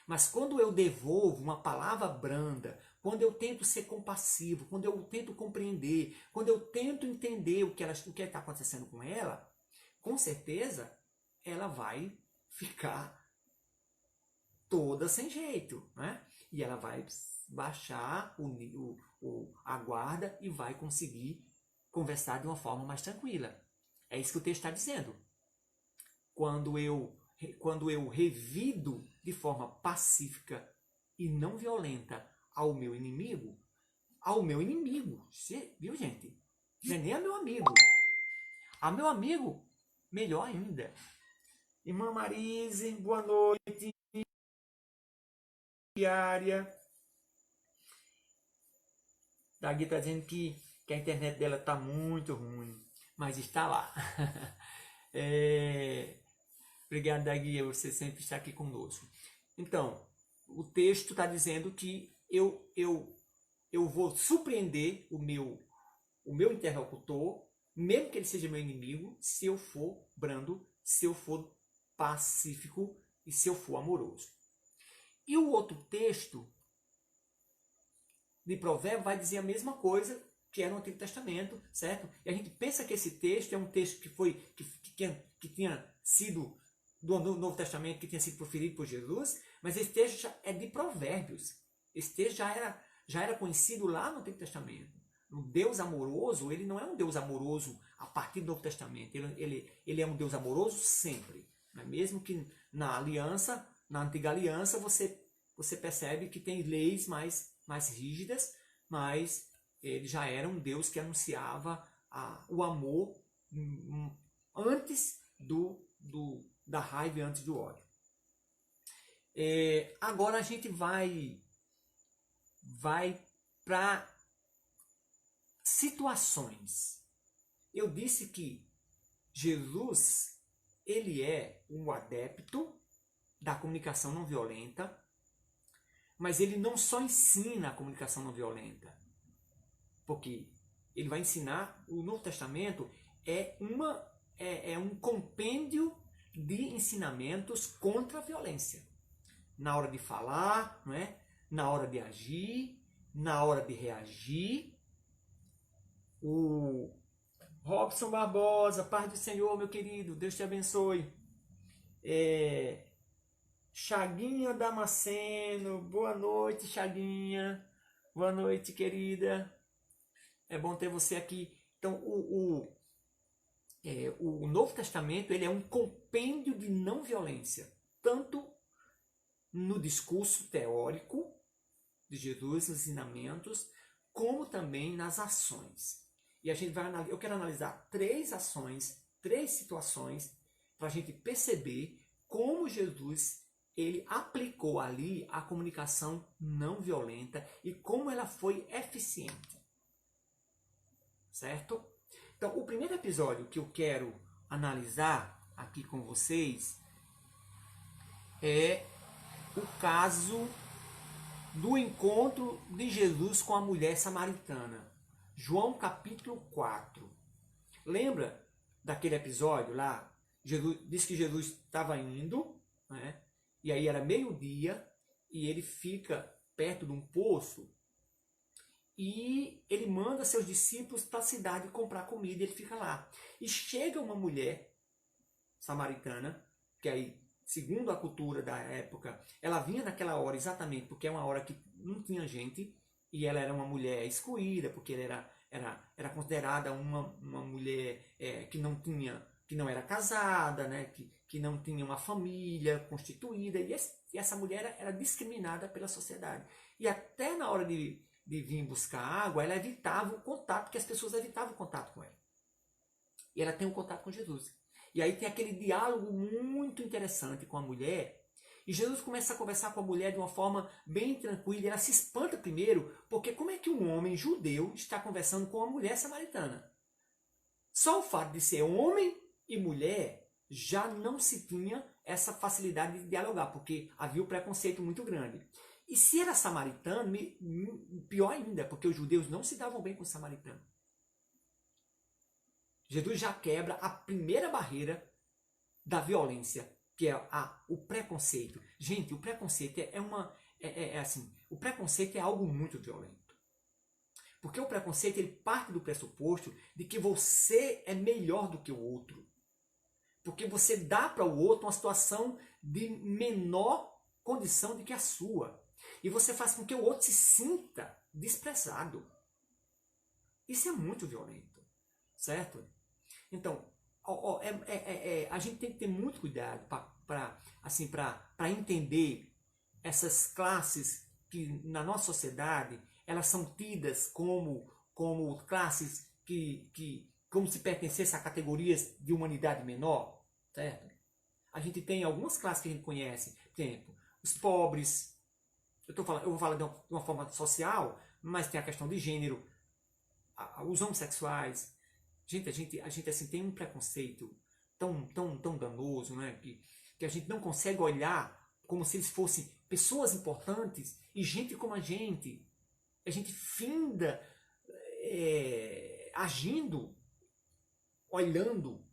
Speaker 1: Mas quando eu devolvo uma palavra branda, quando eu tento ser compassivo, quando eu tento compreender, quando eu tento entender o que está acontecendo com ela, com certeza ela vai ficar toda sem jeito, né? E ela vai baixar a guarda e vai conseguir conversar de uma forma mais tranquila. É isso que o texto está dizendo. Quando eu revido de forma pacífica e não violenta ao meu inimigo, viu, gente? Não é nem a meu amigo. A meu amigo, melhor ainda. Irmã Marise, boa noite. Diária. Dagui está dizendo que a internet dela está muito ruim, mas está lá. Obrigado, Dagui, você sempre está aqui conosco. Então, o texto está dizendo que eu vou surpreender o meu interlocutor, mesmo que ele seja meu inimigo, se eu for brando, se eu for pacífico e se eu for amoroso. E o outro texto de Provérbios vai dizer a mesma coisa que era no Antigo Testamento, certo? E a gente pensa que esse texto é um texto que tinha sido do Novo Testamento, que tinha sido proferido por Jesus, mas esse texto já é de Provérbios. Esse texto já era conhecido lá no Antigo Testamento. O Deus amoroso, ele não é um Deus amoroso a partir do Novo Testamento. Ele é um Deus amoroso sempre. Não é? Mesmo que na antiga aliança, você percebe que tem leis mais rígidas, mas ele já era um Deus que anunciava o amor antes da raiva e antes do ódio. Agora a gente vai para situações. Eu disse que Jesus, ele é um adepto da comunicação não violenta, mas ele não só ensina a comunicação não violenta, porque ele vai ensinar, o Novo Testamento é um compêndio de ensinamentos contra a violência. Na hora de falar, não é? Na hora de agir, na hora de reagir. O Robson Barbosa, paz do Senhor, meu querido, Deus te abençoe. Chaguinha Damasceno, boa noite, Chaguinha. Boa noite, querida. É bom ter você aqui. Então, o Novo Testamento, ele é um compêndio de não violência, tanto no discurso teórico de Jesus, nos ensinamentos, como também nas ações. E eu quero analisar 3 ações, 3 situações, para a gente perceber como Jesus ele aplicou ali a comunicação não violenta e como ela foi eficiente. Certo? Então, o primeiro episódio que eu quero analisar aqui com vocês é o caso do encontro de Jesus com a mulher samaritana. João capítulo 4. Lembra daquele episódio lá? Jesus diz que Jesus estava indo, né? E aí era meio-dia e ele fica perto de um poço e ele manda seus discípulos para a cidade comprar comida e ele fica lá. E chega uma mulher samaritana, que aí, segundo a cultura da época, ela vinha naquela hora exatamente porque é uma hora que não tinha gente e ela era uma mulher excluída, porque ela era considerada uma mulher que não era casada, né? que não tinha uma família constituída, e essa mulher era discriminada pela sociedade. E até na hora de vir buscar água, ela evitava o contato, porque as pessoas evitavam o contato com ela. E ela tem um contato com Jesus. E aí tem aquele diálogo muito interessante com a mulher, e Jesus começa a conversar com a mulher de uma forma bem tranquila, e ela se espanta primeiro, porque como é que um homem judeu está conversando com uma mulher samaritana? Só o fato de ser homem e mulher já não se tinha essa facilidade de dialogar, porque havia um preconceito muito grande. E se era samaritano, pior ainda, porque os judeus não se davam bem com os samaritanos. Jesus já quebra a primeira barreira da violência, que é o preconceito. Gente, o preconceito assim, o preconceito é algo muito violento. Porque o preconceito ele parte do pressuposto de que você é melhor do que o outro. Porque você dá para o outro uma situação de menor condição do que a sua. E você faz com que o outro se sinta desprezado. Isso é muito violento, certo? Então, a gente tem que ter muito cuidado para entender essas classes que na nossa sociedade elas são tidas como classes como se pertencessem a categorias de humanidade menor, certo? A gente tem algumas classes que a gente conhece, por exemplo, os pobres. Eu vou falar de uma forma social, mas tem a questão de gênero, os homossexuais. Gente, a gente assim, tem um preconceito tão danoso, né? Que a gente não consegue olhar como se eles fossem pessoas importantes e gente como a gente. A gente finda agindo, olhando,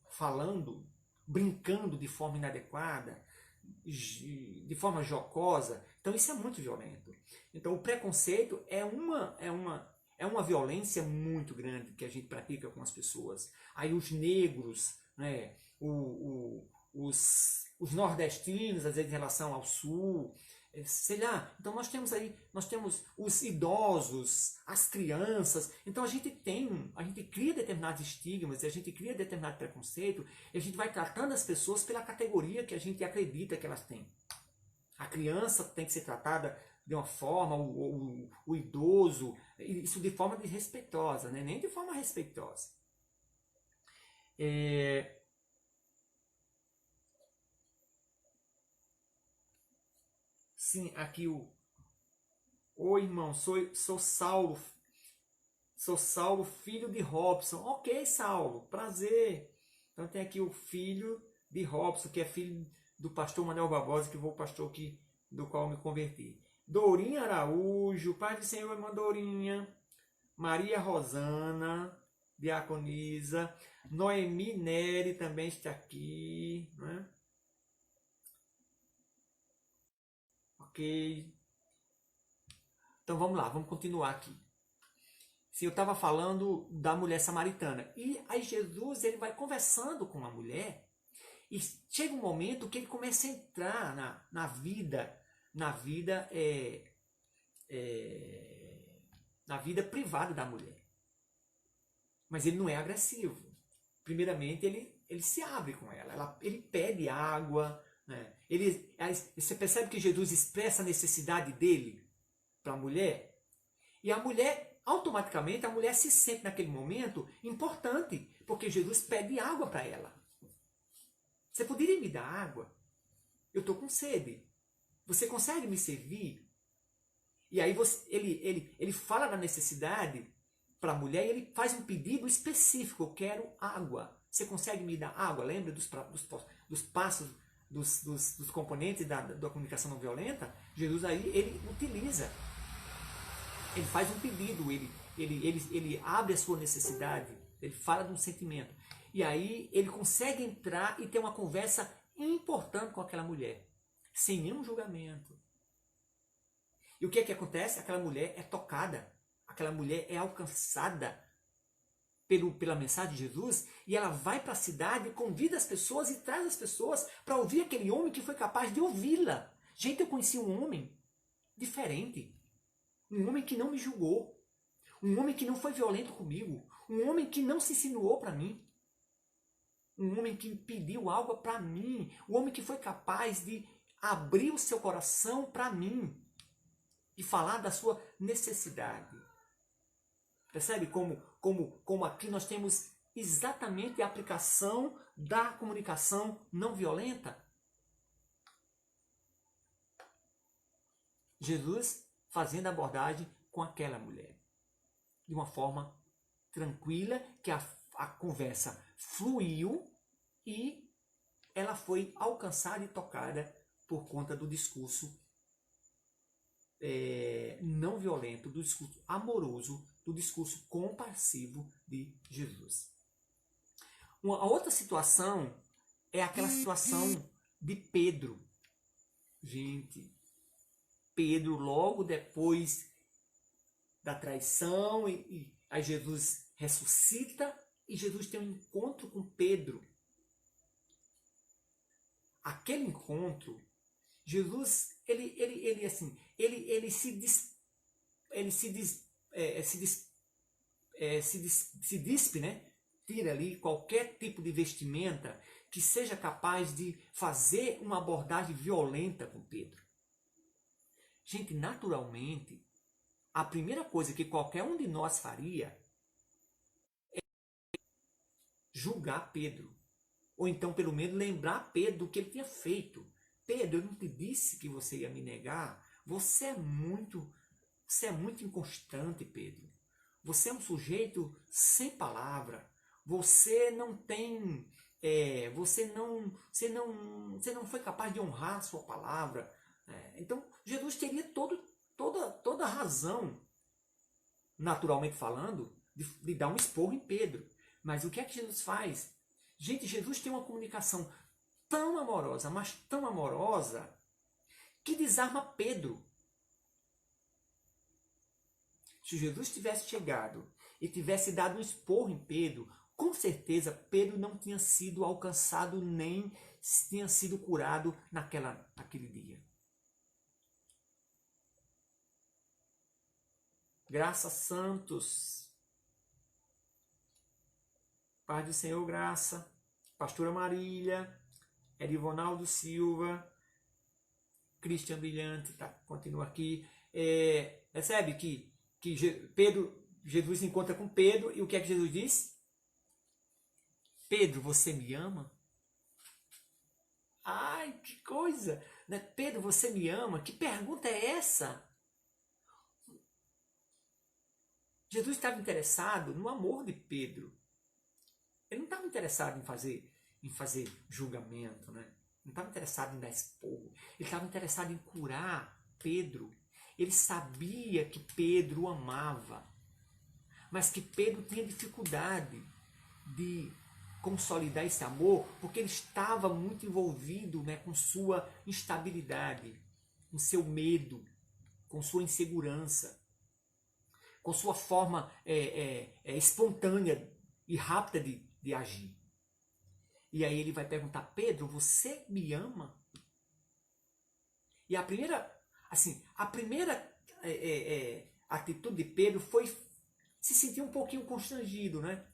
Speaker 1: falando, brincando de forma inadequada, de forma jocosa. Então isso é muito violento. Então o preconceito é uma violência muito grande que a gente pratica com as pessoas. Aí os negros, né, os nordestinos, às vezes em relação ao sul, sei lá. Então nós temos os idosos, as crianças. Então a gente cria determinados estigmas, a gente cria determinado preconceito, e a gente vai tratando as pessoas pela categoria que a gente acredita que elas têm. A criança tem que ser tratada de uma forma, o idoso, isso de forma desrespeitosa, né? Nem de forma respeitosa. Sim, aqui Oi, irmão, sou Saulo. Sou Saulo, filho de Robson. Ok, Saulo, prazer. Então tem aqui o filho de Robson, que é filho do pastor Manuel Barbosa, que foi o pastor do qual me converti. Dourinha Araújo, Pai do Senhor, irmã Dourinha. Maria Rosana, diaconisa. Noemi Neri também está aqui, né? Ok. Então vamos lá, vamos continuar aqui. Se eu estava falando da mulher samaritana. E aí Jesus ele vai conversando com a mulher e chega um momento que ele começa a entrar na vida na vida privada da mulher. Mas ele não é agressivo. Primeiramente ele se abre com ela, ele pede água, né? Você percebe que Jesus expressa a necessidade dele para a mulher, e a mulher, automaticamente, a mulher se sente naquele momento importante, porque Jesus pede água para ela. Você poderia me dar água? Eu estou com sede. Você consegue me servir? E aí ele fala da necessidade para a mulher e ele faz um pedido específico. Eu quero água. Você consegue me dar água? Lembra dos passos, dos componentes da comunicação não violenta? Jesus aí, ele utiliza. Ele faz um pedido, ele abre a sua necessidade, ele fala de um sentimento. E aí ele consegue entrar e ter uma conversa importante com aquela mulher, sem nenhum julgamento. E o que é que acontece? Aquela mulher é tocada, aquela mulher é alcançada pela mensagem de Jesus, e ela vai para a cidade, convida as pessoas e traz as pessoas para ouvir aquele homem que foi capaz de ouvi-la. Gente, eu conheci um homem diferente. Um homem que não me julgou. Um homem que não foi violento comigo. Um homem que não se insinuou para mim. Um homem que pediu algo para mim. Um homem que foi capaz de abrir o seu coração para mim. E falar da sua necessidade. Percebe como aqui nós temos exatamente a aplicação da comunicação não violenta? Jesus fazendo a abordagem com aquela mulher. De uma forma tranquila, que a conversa fluiu e ela foi alcançada e tocada por conta do discurso não violento, do discurso amoroso, do discurso compassivo de Jesus. Uma outra situação é aquela situação de Pedro. Gente, Pedro logo depois da traição e aí Jesus ressuscita e Jesus tem um encontro com Pedro. Aquele encontro, Jesus, ele se dispe, né? Tira ali qualquer tipo de vestimenta que seja capaz de fazer uma abordagem violenta com Pedro. Gente, naturalmente, a primeira coisa que qualquer um de nós faria é julgar Pedro. Ou então, pelo menos, lembrar Pedro do que ele tinha feito. Pedro, eu não te disse que você ia me negar? Você é muito inconstante, Pedro. Você é um sujeito sem palavra. Você não tem, você não foi capaz de honrar a sua palavra. Então, Jesus teria toda a razão, naturalmente falando, de dar um esporro em Pedro. Mas o que é que Jesus faz? Gente, Jesus tem uma comunicação tão amorosa, mas tão amorosa, que desarma Pedro. Se Jesus tivesse chegado e tivesse dado um esporro em Pedro, com certeza Pedro não tinha sido alcançado nem tinha sido curado naquele dia. Graça, santos. Paz do Senhor, graça. Pastora Marília, Edivonaldo Silva, Cristian Brilhante, tá, continua aqui. Percebe que Jesus se encontra com Pedro e o que é que Jesus diz? Pedro, você me ama? Ai, que coisa! Né? Pedro, você me ama? Que pergunta é essa? Jesus estava interessado no amor de Pedro. Ele não estava interessado em fazer julgamento, né? Não estava interessado em dar esporro. Ele estava interessado em curar Pedro. Ele sabia que Pedro o amava, mas que Pedro tinha dificuldade de consolidar esse amor, porque ele estava muito envolvido, né, com sua instabilidade, com seu medo, com sua insegurança, com sua forma espontânea e rápida de agir. E aí ele vai perguntar: Pedro, você me ama? E a primeira atitude de Pedro foi se sentir um pouquinho constrangido, né?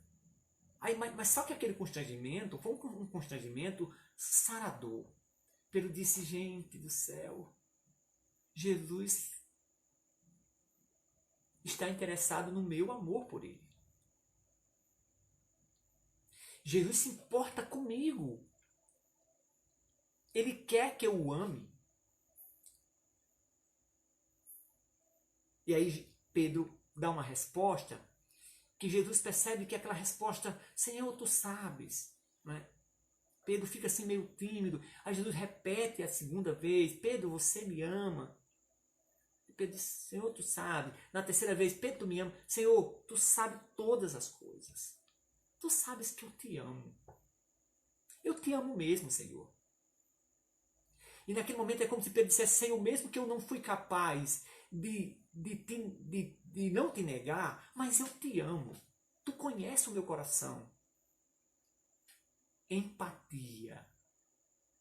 Speaker 1: Aí, mas só que aquele constrangimento foi um constrangimento sarador. Pedro disse: gente do céu, Jesus está interessado no meu amor por ele. Jesus se importa comigo. Ele quer que eu o ame. E aí Pedro dá uma resposta que Jesus percebe que é aquela resposta: Senhor, tu sabes. Né? Pedro fica assim meio tímido. Aí Jesus repete a segunda vez: Pedro, você me ama? E Pedro diz: Senhor, tu sabe. Na terceira vez: Pedro, tu me ama? Senhor, tu sabe todas as coisas. Tu sabes que eu te amo. Eu te amo mesmo, Senhor. E naquele momento é como se Pedro dissesse: Senhor, mesmo que eu não fui capaz de não te negar, mas eu te amo. Tu conheces o meu coração. Empatia.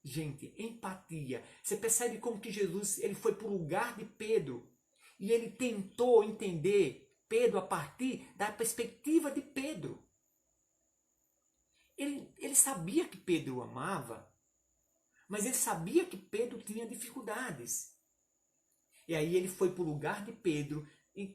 Speaker 1: Gente, empatia. Você percebe como que Jesus ele foi para o lugar de Pedro e ele tentou entender Pedro a partir da perspectiva de Pedro. Ele sabia que Pedro o amava, mas ele sabia que Pedro tinha dificuldades. E aí ele foi para o lugar de Pedro e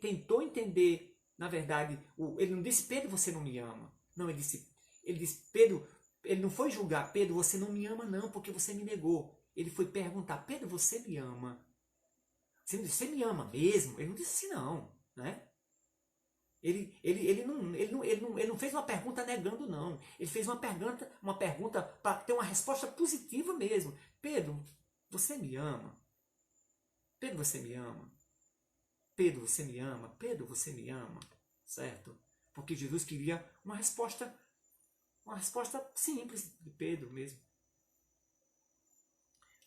Speaker 1: tentou entender, na verdade, ele não disse: Pedro, você não me ama. Não, ele disse: Pedro, ele não foi julgar: Pedro, você não me ama não, porque você me negou. Ele foi perguntar: Pedro, você me ama? Você me ama mesmo? Ele não disse assim não, né? Ele não fez uma pergunta negando, não. Ele fez uma pergunta para ter uma resposta positiva mesmo. Pedro, você me ama? Pedro, você me ama? Pedro, você me ama? Pedro, você me ama? Certo? Porque Jesus queria uma resposta simples de Pedro mesmo.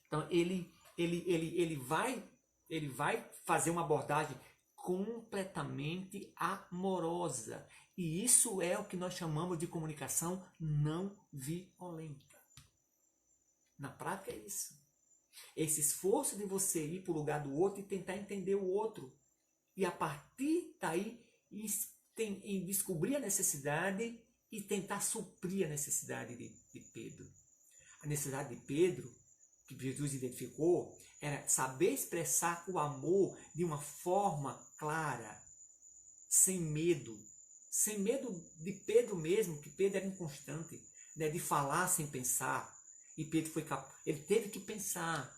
Speaker 1: Então ele vai fazer uma abordagem completamente amorosa. E isso é o que nós chamamos de comunicação não violenta. Na prática é isso. Esse esforço de você ir para o lugar do outro e tentar entender o outro. E a partir daí descobrir a necessidade e tentar suprir a necessidade de Pedro. A necessidade de Pedro, que Jesus identificou, era saber expressar o amor de uma forma clara, sem medo. Sem medo de Pedro mesmo, que Pedro era inconstante, né, de falar sem pensar. E Pedro ele teve que pensar,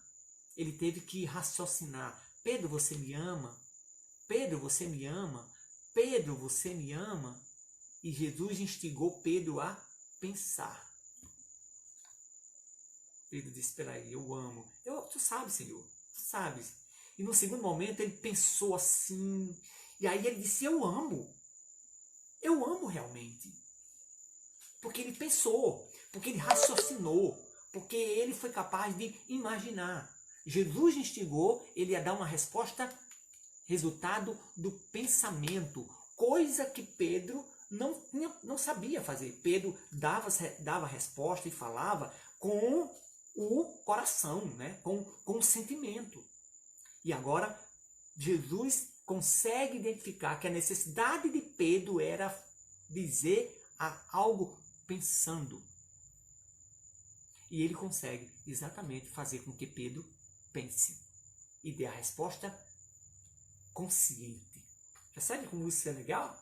Speaker 1: ele teve que raciocinar. Pedro, você me ama? Pedro, você me ama? Pedro, você me ama? E Jesus instigou Pedro a pensar. Pedro disse, espera aí, eu amo. Tu sabes, Senhor, tu sabes. E no segundo momento ele pensou assim, e aí ele disse, eu amo realmente. Porque ele pensou, porque ele raciocinou, porque ele foi capaz de imaginar. Jesus instigou ele a dar uma resposta, resultado do pensamento, coisa que Pedro não sabia fazer. Pedro dava resposta e falava com o coração, né? com o sentimento. E agora Jesus consegue identificar que a necessidade de Pedro era dizer algo pensando. E ele consegue exatamente fazer com que Pedro pense e dê a resposta consciente. Percebe como isso é legal?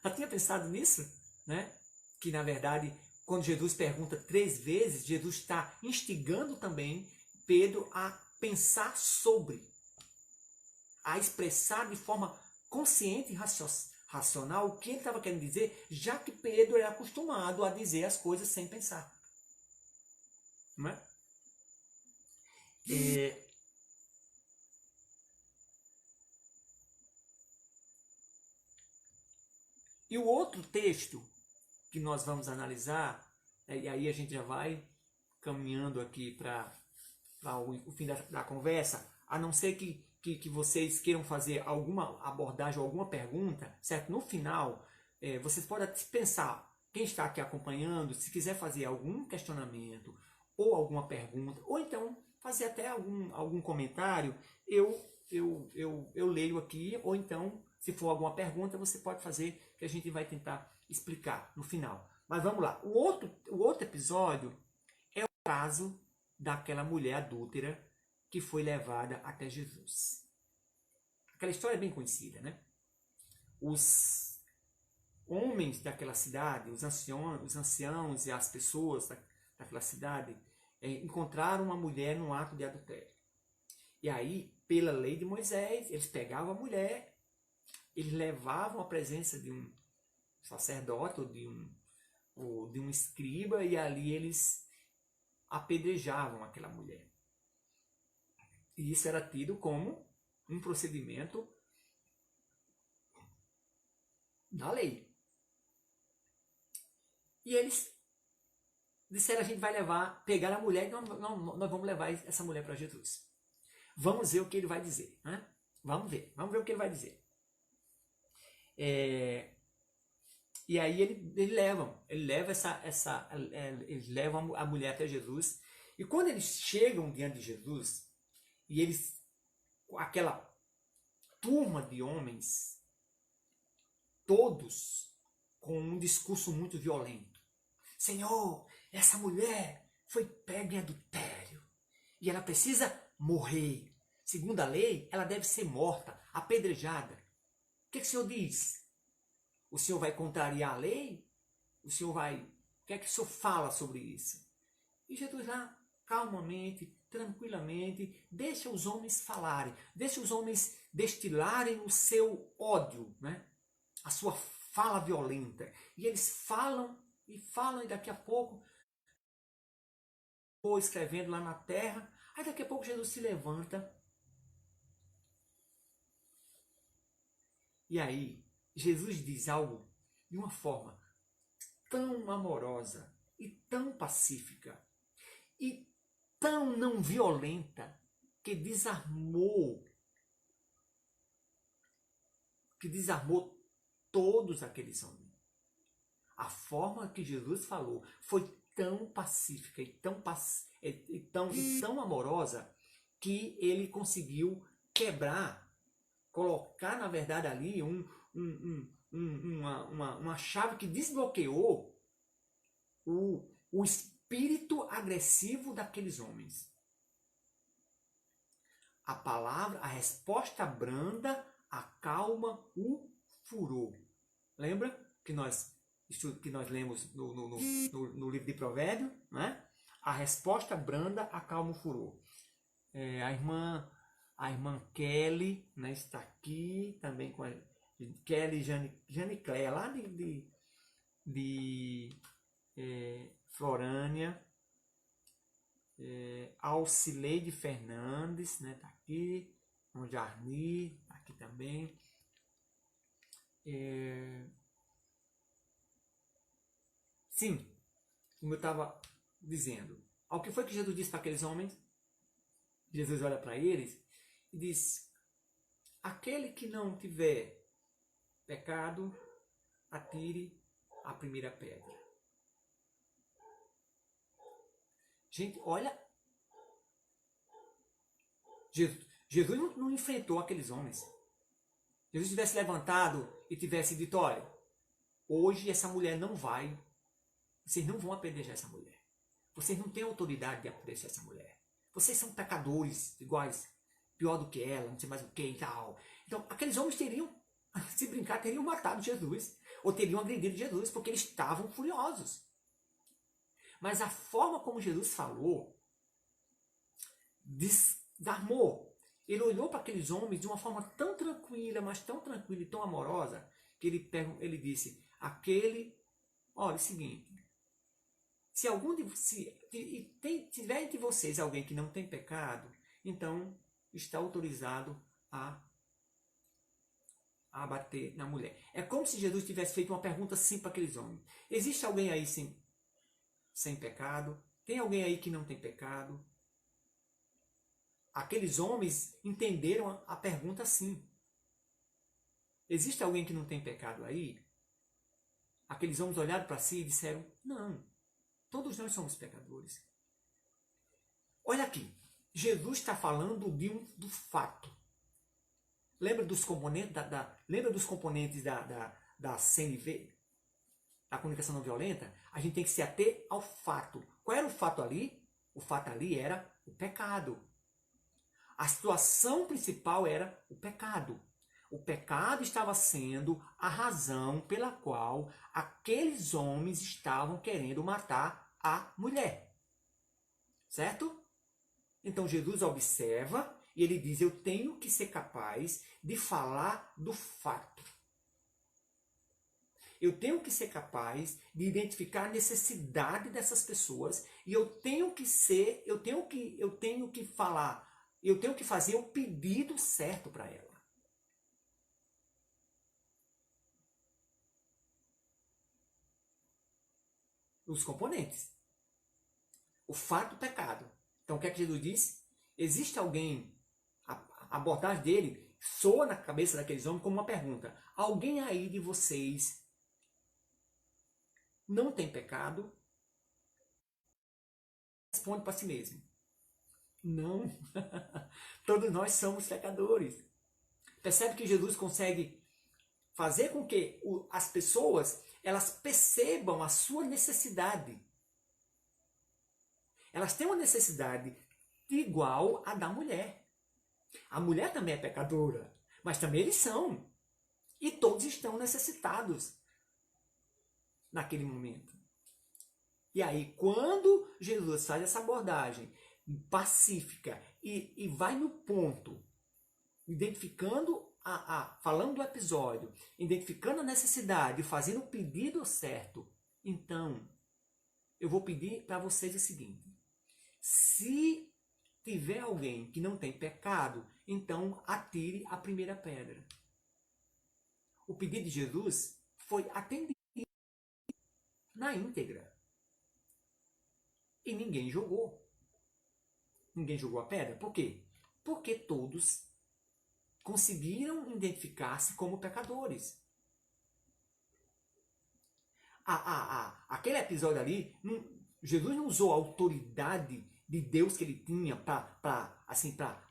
Speaker 1: Já tinha pensado nisso? Né? Que na verdade, quando Jesus pergunta 3 vezes, Jesus está instigando também Pedro a pensar sobre, a expressar de forma consciente e racional o que ele estava querendo dizer, já que Pedro era acostumado a dizer as coisas sem pensar. Não é? E o outro texto que nós vamos analisar, e aí a gente já vai caminhando aqui para o fim da conversa, a não ser que vocês queiram fazer alguma abordagem ou alguma pergunta, certo? No final, vocês podem pensar, quem está aqui acompanhando, se quiser fazer algum questionamento ou alguma pergunta, ou então fazer até algum comentário, eu leio aqui, ou então, se for alguma pergunta, você pode fazer, que a gente vai tentar explicar no final. Mas vamos lá. O outro episódio é o caso daquela mulher adúltera que foi levada até Jesus. Aquela história é bem conhecida, né? Os homens daquela cidade, os anciãos e as pessoas daquela cidade encontraram uma mulher no ato de adultério. E aí, pela lei de Moisés, eles pegavam a mulher, eles levavam à presença de um sacerdote ou de um escriba, e ali eles apedrejavam aquela mulher. E isso era tido como um procedimento da lei. E eles disseram, a gente vai pegar a mulher, e nós vamos levar essa mulher para Jesus. Vamos ver o que ele vai dizer. Né? Vamos ver o que ele vai dizer. E aí eles levam a mulher até Jesus. E quando eles chegam diante de Jesus, e aquela turma de homens, todos com um discurso muito violento. Senhor, essa mulher foi pega em adultério e ela precisa morrer. Segundo a lei, ela deve ser morta, apedrejada. O que o senhor diz? O senhor vai contrariar a lei? O que é que o senhor fala sobre isso? E Jesus lá, calmamente, tranquilamente, deixa os homens falarem, deixa os homens destilarem o seu ódio, né? A sua fala violenta. E eles falam, e daqui a pouco, ou escrevendo lá na terra, aí daqui a pouco Jesus se levanta. E aí, Jesus diz algo de uma forma tão amorosa e tão pacífica. E tão não violenta que desarmou todos aqueles homens. A forma que Jesus falou foi tão pacífica e tão amorosa que ele conseguiu quebrar, colocar na verdade ali uma chave que desbloqueou o espírito agressivo daqueles homens. A palavra, a resposta branda acalma o furor. Lembra que nós lemos no livro de Provérbios? Né? A resposta branda acalma o furor. A irmã Kelly, né, está aqui também com a Kelly Jane Cléia, lá de Florânia. Alcileide Fernandes, né, tá aqui. O Jarni, tá aqui também. Sim, como eu estava dizendo, ao que foi que Jesus disse para aqueles homens? Jesus olha para eles e diz: aquele que não tiver pecado, atire a primeira pedra. Gente, olha, Jesus não enfrentou aqueles homens. Jesus tivesse levantado e tivesse dito: olha, hoje essa mulher não vai, vocês não vão apedrejar essa mulher. Vocês não têm autoridade de apedrejar essa mulher. Vocês são pecadores iguais, pior do que ela, não sei mais o que e tal. Então, aqueles homens teriam, se brincar, teriam matado Jesus, ou teriam agredido Jesus, porque eles estavam furiosos. Mas a forma como Jesus falou, desarmou. Ele olhou para aqueles homens de uma forma tão tranquila, mas tão tranquila e tão amorosa, que ele disse: olha, é o seguinte, se tiver entre vocês alguém que não tem pecado, então está autorizado a bater na mulher. É como se Jesus tivesse feito uma pergunta assim para aqueles homens: existe alguém aí sem pecado? Tem alguém aí que não tem pecado? Aqueles homens entenderam a pergunta assim: existe alguém que não tem pecado aí? Aqueles homens olharam para si e disseram: não, todos nós somos pecadores. Olha aqui, Jesus está falando do fato. Lembra dos componentes da CNV, da comunicação não violenta? A gente tem que se ater ao fato. Qual era o fato ali? O fato ali era o pecado. A situação principal era o pecado. O pecado estava sendo a razão pela qual aqueles homens estavam querendo matar a mulher. Certo? Então Jesus observa e ele diz: eu tenho que ser capaz de falar do fato. Eu tenho que ser capaz de identificar a necessidade dessas pessoas e eu tenho que fazer o pedido certo para ela. Os componentes. O fato do pecado. Então o que é que Jesus disse? Existe alguém, a abordagem dele soa na cabeça daqueles homens como uma pergunta: alguém aí de vocês não tem pecado? Responde para si mesmo: não. Todos nós somos pecadores. Percebe que Jesus consegue fazer com que as pessoas elas percebam a sua necessidade. Elas têm uma necessidade igual à da mulher. A mulher também é pecadora, mas também eles são. E todos estão necessitados naquele momento. E aí, quando Jesus faz essa abordagem pacífica e vai no ponto, identificando falando do episódio, identificando a necessidade, fazendo o pedido certo, então eu vou pedir para vocês o seguinte: se tiver alguém que não tem pecado, então atire a primeira pedra. O pedido de Jesus foi atendido na íntegra. E ninguém jogou. ninguém jogou a pedra? Por quê? Porque todos conseguiram identificar-se como pecadores. Aquele episódio ali, Jesus não usou a autoridade de Deus que ele tinha para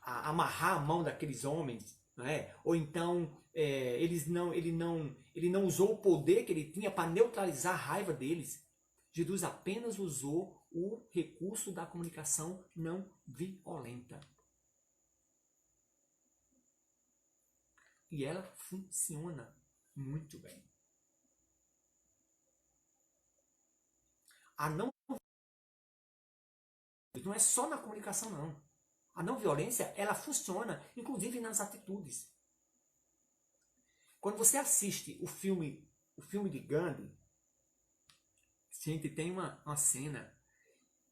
Speaker 1: amarrar a mão daqueles homens, não é? Ou então ele não usou o poder que ele tinha para neutralizar a raiva deles. Jesus apenas usou o recurso da comunicação não violenta. E ela funciona muito bem. A não é só na comunicação, não. A não violência, ela funciona, inclusive nas atitudes. Quando você assiste o filme de Gandhi, gente, tem uma cena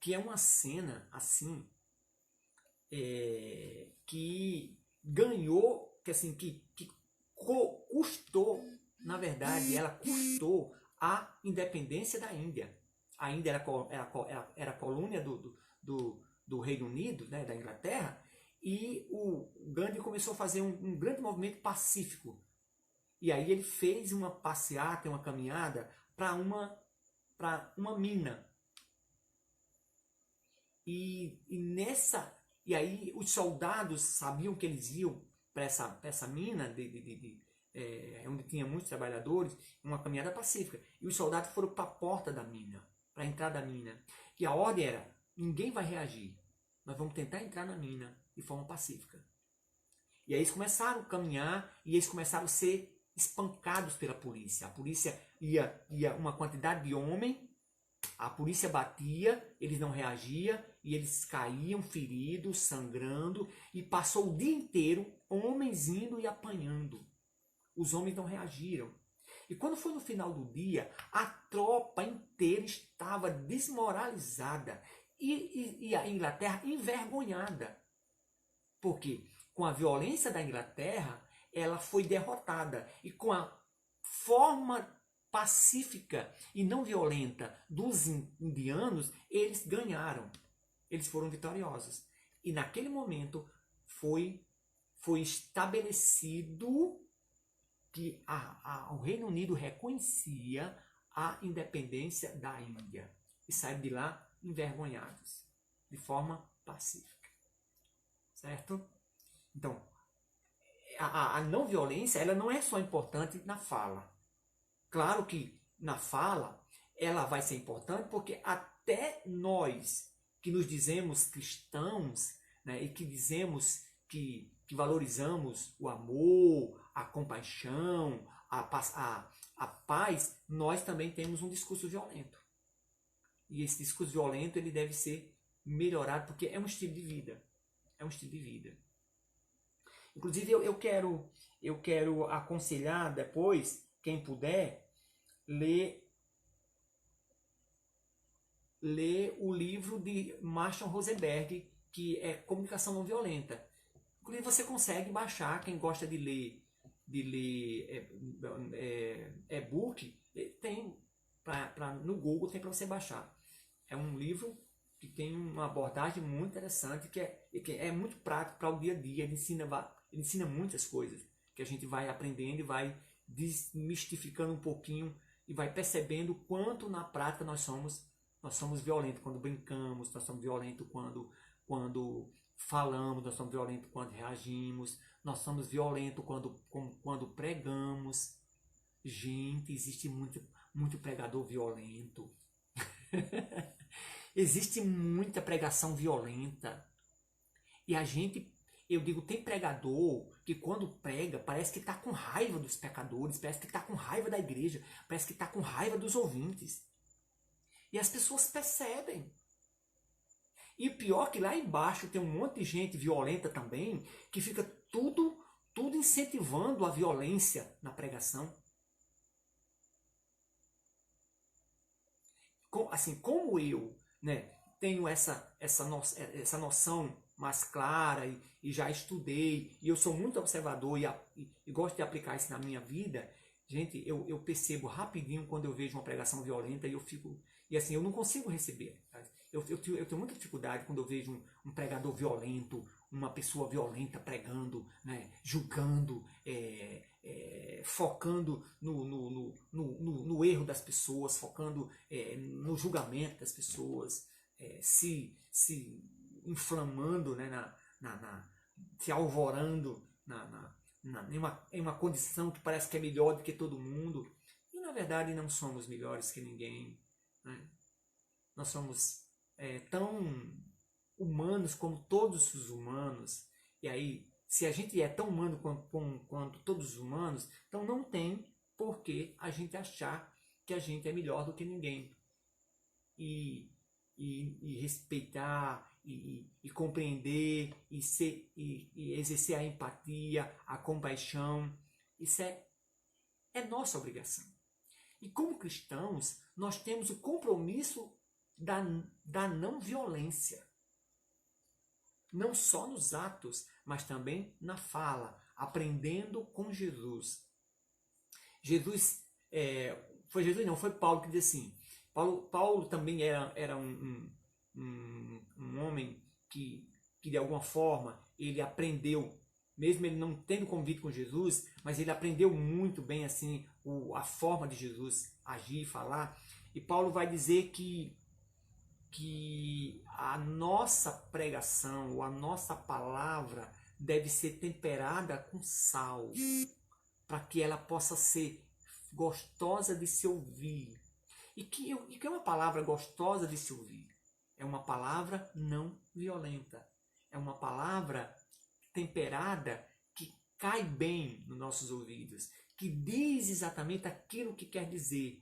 Speaker 1: que é uma cena assim que ganhou, que custou, na verdade, ela custou a independência da Índia. A Índia era colônia do Reino Unido, né, da Inglaterra, e o Gandhi começou a fazer um grande movimento pacífico. E aí ele fez uma passeata, uma caminhada para uma mina. E aí os soldados sabiam que eles iam para essa mina, onde tinha muitos trabalhadores, uma caminhada pacífica. E os soldados foram para a porta da mina, para entrar da mina. E a ordem era, ninguém vai reagir. Nós vamos tentar entrar na mina de forma pacífica. E aí eles começaram a caminhar e eles começaram a ser espancados pela polícia. A polícia ia uma quantidade de homem, a polícia batia, eles não reagiam e eles caíam feridos, sangrando, e passou o dia inteiro homens indo e apanhando. Os homens não reagiram. E quando foi no final do dia, a tropa inteira estava desmoralizada e a Inglaterra envergonhada. Por quê? Com a violência da Inglaterra, ela foi derrotada. E com a forma pacífica e não violenta dos indianos, eles ganharam. Eles foram vitoriosos. E naquele momento foi estabelecido que o Reino Unido reconhecia a independência da Índia. E saíram de lá envergonhados, de forma pacífica. Certo? Então, a não violência, ela não é só importante na fala. Claro que na fala ela vai ser importante porque até nós que nos dizemos cristãos, né, e que dizemos que valorizamos o amor, a compaixão, a paz, nós também temos um discurso violento. E esse discurso violento ele deve ser melhorado porque é um estilo de vida. É um estilo de vida. Inclusive eu quero aconselhar depois, quem puder, ler o livro de Marshall Rosenberg, que é Comunicação Não Violenta. Inclusive você consegue baixar, quem gosta de ler e-book, tem no Google, tem para você baixar. É um livro que tem uma abordagem muito interessante, que é muito prático para o dia a dia. Ele ensina muitas coisas que a gente vai aprendendo e vai desmistificando um pouquinho e vai percebendo o quanto na prática nós somos violentos quando brincamos, nós somos violentos quando falamos, nós somos violentos quando reagimos, nós somos violentos quando pregamos. Gente, existe muito pregador violento. Existe muita pregação violenta. E eu digo, tem pregador que quando prega parece que está com raiva dos pecadores, parece que está com raiva da igreja, parece que está com raiva dos ouvintes. E as pessoas percebem. E o pior é que lá embaixo tem um monte de gente violenta também, que fica tudo incentivando a violência na pregação. Assim como eu, né, tenho essa noção mais clara e já estudei, e eu sou muito observador e gosto de aplicar isso na minha vida, gente, eu percebo rapidinho quando eu vejo uma pregação violenta e eu fico... E assim, eu não consigo receber. eu tenho muita dificuldade quando eu vejo um pregador violento, uma pessoa violenta pregando, né, julgando, focando no erro das pessoas, focando no julgamento das pessoas, se inflamando, né, se alvorando em uma condição que parece que é melhor do que todo mundo. E na verdade não somos melhores que ninguém, né? Nós somos tão humanos como todos os humanos. E aí, se a gente é tão humano quanto todos os humanos, então não tem por que a gente achar que a gente é melhor do que ninguém. E respeitar, e compreender, e exercer a empatia, a compaixão, isso é nossa obrigação. E como cristãos, nós temos o compromisso da não violência. Não só nos atos, mas também na fala, aprendendo com Jesus. Foi Paulo que disse assim. Paulo também era um homem que de alguma forma ele aprendeu, mesmo ele não tendo convite com Jesus, mas ele aprendeu muito bem assim a forma de Jesus agir, falar. E Paulo vai dizer que a nossa pregação, ou a nossa palavra deve ser temperada com sal, para que ela possa ser gostosa de se ouvir. E que é uma palavra gostosa de se ouvir? É uma palavra não violenta. É uma palavra temperada que cai bem nos nossos ouvidos, que diz exatamente aquilo que quer dizer,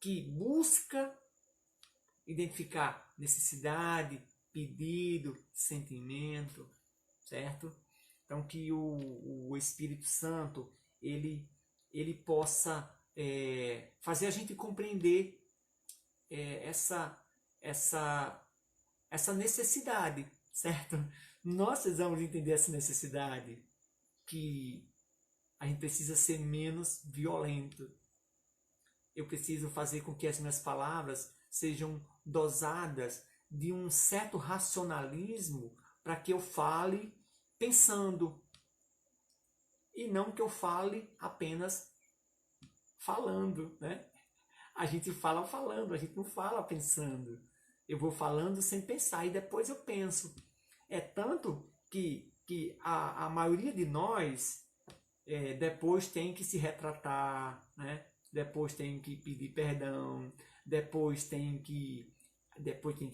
Speaker 1: que busca identificar necessidade, pedido, sentimento, certo? Então que o Espírito Santo ele possa fazer a gente compreender essa necessidade, certo? Nós precisamos entender essa necessidade, que a gente precisa ser menos violento. Eu preciso fazer com que as minhas palavras sejam dosadas de um certo racionalismo, para que eu fale pensando, e não que eu fale apenas falando, né? A gente fala falando, a gente não fala pensando. Eu vou falando sem pensar e depois eu penso. É tanto que a maioria de nós depois tem que se retratar, né? Depois tem que pedir perdão, depois tem que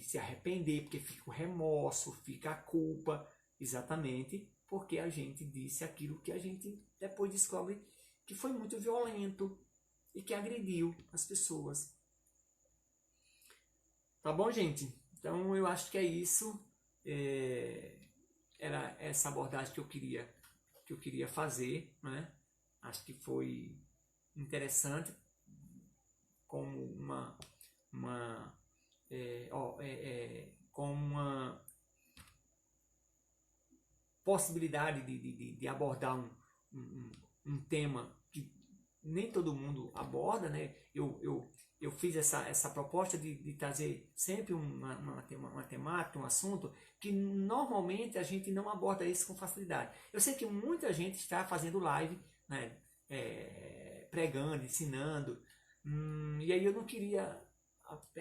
Speaker 1: se arrepender, porque fica o remorso, fica a culpa, exatamente porque a gente disse aquilo que a gente depois descobre que foi muito violento e que agrediu as pessoas. Tá bom, gente? Então eu acho que é isso. Era essa abordagem que eu queria fazer, né? Acho que foi interessante como como uma possibilidade de abordar um tema que nem todo mundo aborda, né? Eu fiz essa proposta de trazer sempre uma temática, um assunto que normalmente a gente não aborda isso com facilidade. Eu sei que muita gente está fazendo live, né? Pregando, ensinando, e aí eu não queria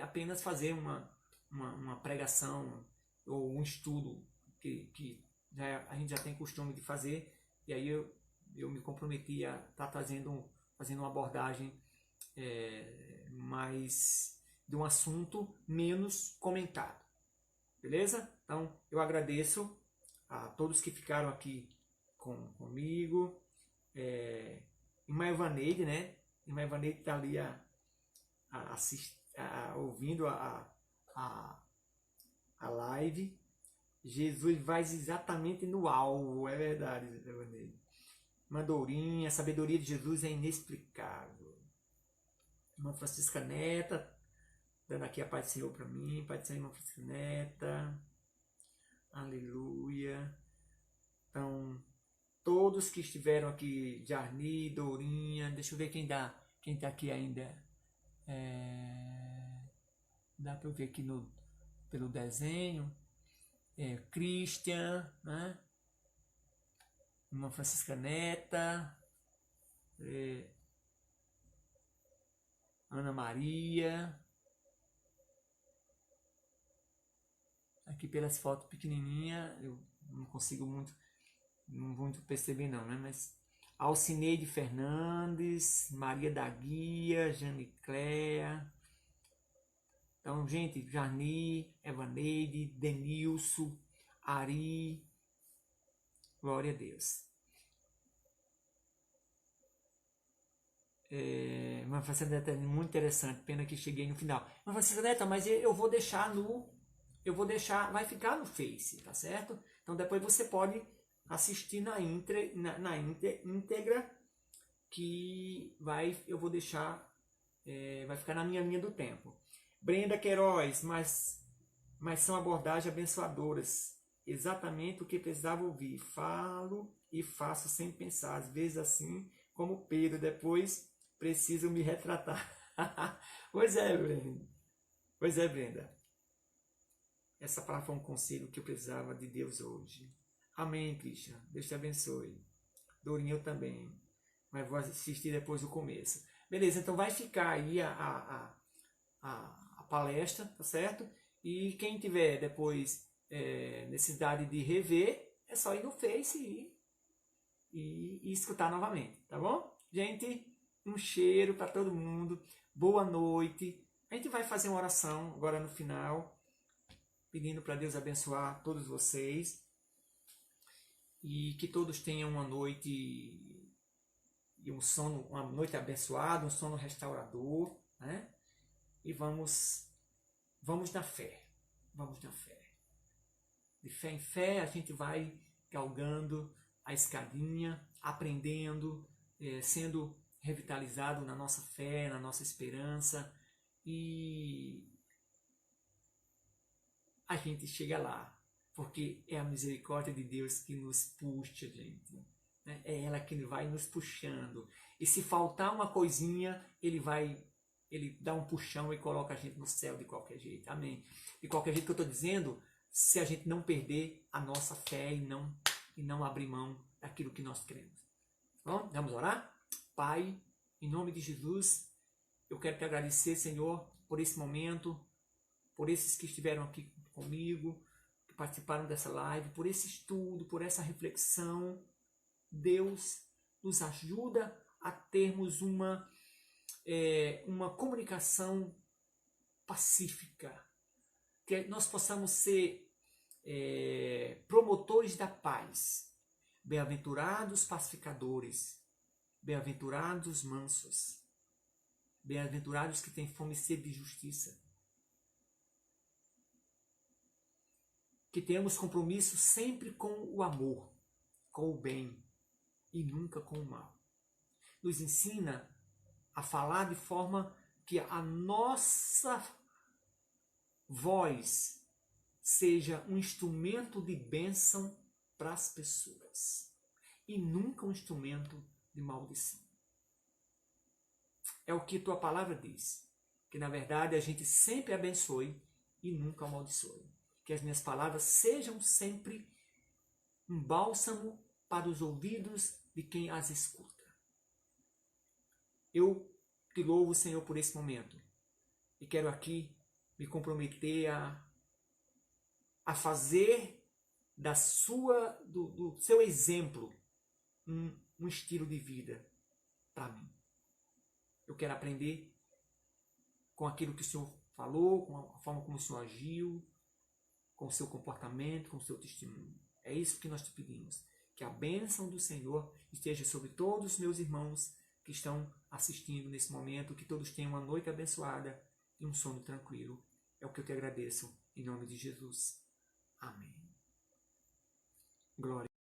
Speaker 1: apenas fazer uma pregação ou um estudo que a gente já tem costume de fazer, e aí eu me comprometi a estar fazendo uma abordagem mais de um assunto menos comentado, beleza? Então eu agradeço a todos que ficaram aqui comigo, Irmã Evaneide, né? Irmã Evaneide está ali ouvindo a live. Jesus vai exatamente no alvo, é verdade, Evaneide. Mandourinha, a sabedoria de Jesus é inexplicável. Irmã Francisca Neta, dando aqui a paz do Senhor para mim. Paz do Senhor, irmã Francisca Neta. Aleluia. Então, todos que estiveram aqui, Jarni, Dourinha, deixa eu ver quem tá aqui ainda. Dá para eu ver aqui pelo desenho. Christian, né? Irmã Francisca Neta, Ana Maria. Aqui pelas fotos pequenininha, eu não consigo muito perceber não, né? Mas Alcineide Fernandes, Maria da Guia, Jane Cléa. Então, gente, Jani, Evaneide, Denilson, Ari, glória a Deus. Mas Francisca Neta é muito interessante, pena que cheguei no final. Mas Francisca Neta, mas eu vou deixar vai ficar no Face, tá certo? Então depois você pode assistir na íntegra, que eu vou deixar, vai ficar na minha linha do tempo. Brenda Queiroz, mas são abordagens abençoadoras, exatamente o que precisava ouvir. Falo e faço sem pensar, às vezes assim como Pedro, depois preciso me retratar. Pois é, Brenda. Essa palavra foi um conselho que eu precisava de Deus hoje. Amém, Christian. Deus te abençoe. Dorinha, eu também. Mas vou assistir depois do começo. Beleza, então vai ficar aí a palestra, tá certo? E quem tiver depois necessidade de rever, é só ir no Face e escutar novamente, tá bom? Gente, um cheiro para todo mundo. Boa noite. A gente vai fazer uma oração agora no final, pedindo para Deus abençoar todos vocês e que todos tenham uma noite e uma noite abençoada, um sono restaurador, né? E vamos na fé. Vamos na fé. De fé em fé a gente vai galgando a escadinha, aprendendo, sendo revitalizado na nossa fé, na nossa esperança, e a gente chega lá, porque é a misericórdia de Deus que nos puxa, gente. Né? É ela que vai nos puxando. E se faltar uma coisinha, Ele dá um puxão e coloca a gente no céu de qualquer jeito. Amém. De qualquer jeito que eu estou dizendo, se a gente não perder a nossa fé e não abrir mão daquilo que nós queremos. Bom, vamos orar? Pai, em nome de Jesus, eu quero te agradecer, Senhor, por esse momento, por esses que estiveram aqui comigo, que participaram dessa live, por esse estudo, por essa reflexão. Deus nos ajuda a termos uma comunicação pacífica, que nós possamos ser promotores da paz. Bem-aventurados pacificadores, bem-aventurados mansos, bem-aventurados que têm fome e sede de justiça. Que tenhamos compromisso sempre com o amor, com o bem e nunca com o mal. Nos ensina a falar de forma que a nossa voz seja um instrumento de bênção para as pessoas e nunca um instrumento de maldição. É o que tua palavra diz, que na verdade a gente sempre abençoe e nunca amaldiçoe. Que as minhas palavras sejam sempre um bálsamo para os ouvidos de quem as escuta. Eu te louvo, Senhor, por esse momento e quero aqui me comprometer a fazer do seu exemplo um estilo de vida para mim. Eu quero aprender com aquilo que o Senhor falou, com a forma como o Senhor agiu, com o seu comportamento, com o seu testemunho. É isso que nós te pedimos. Que a bênção do Senhor esteja sobre todos os meus irmãos que estão assistindo nesse momento, que todos tenham uma noite abençoada e um sono tranquilo. É o que eu te agradeço, em nome de Jesus. Amém. Glória.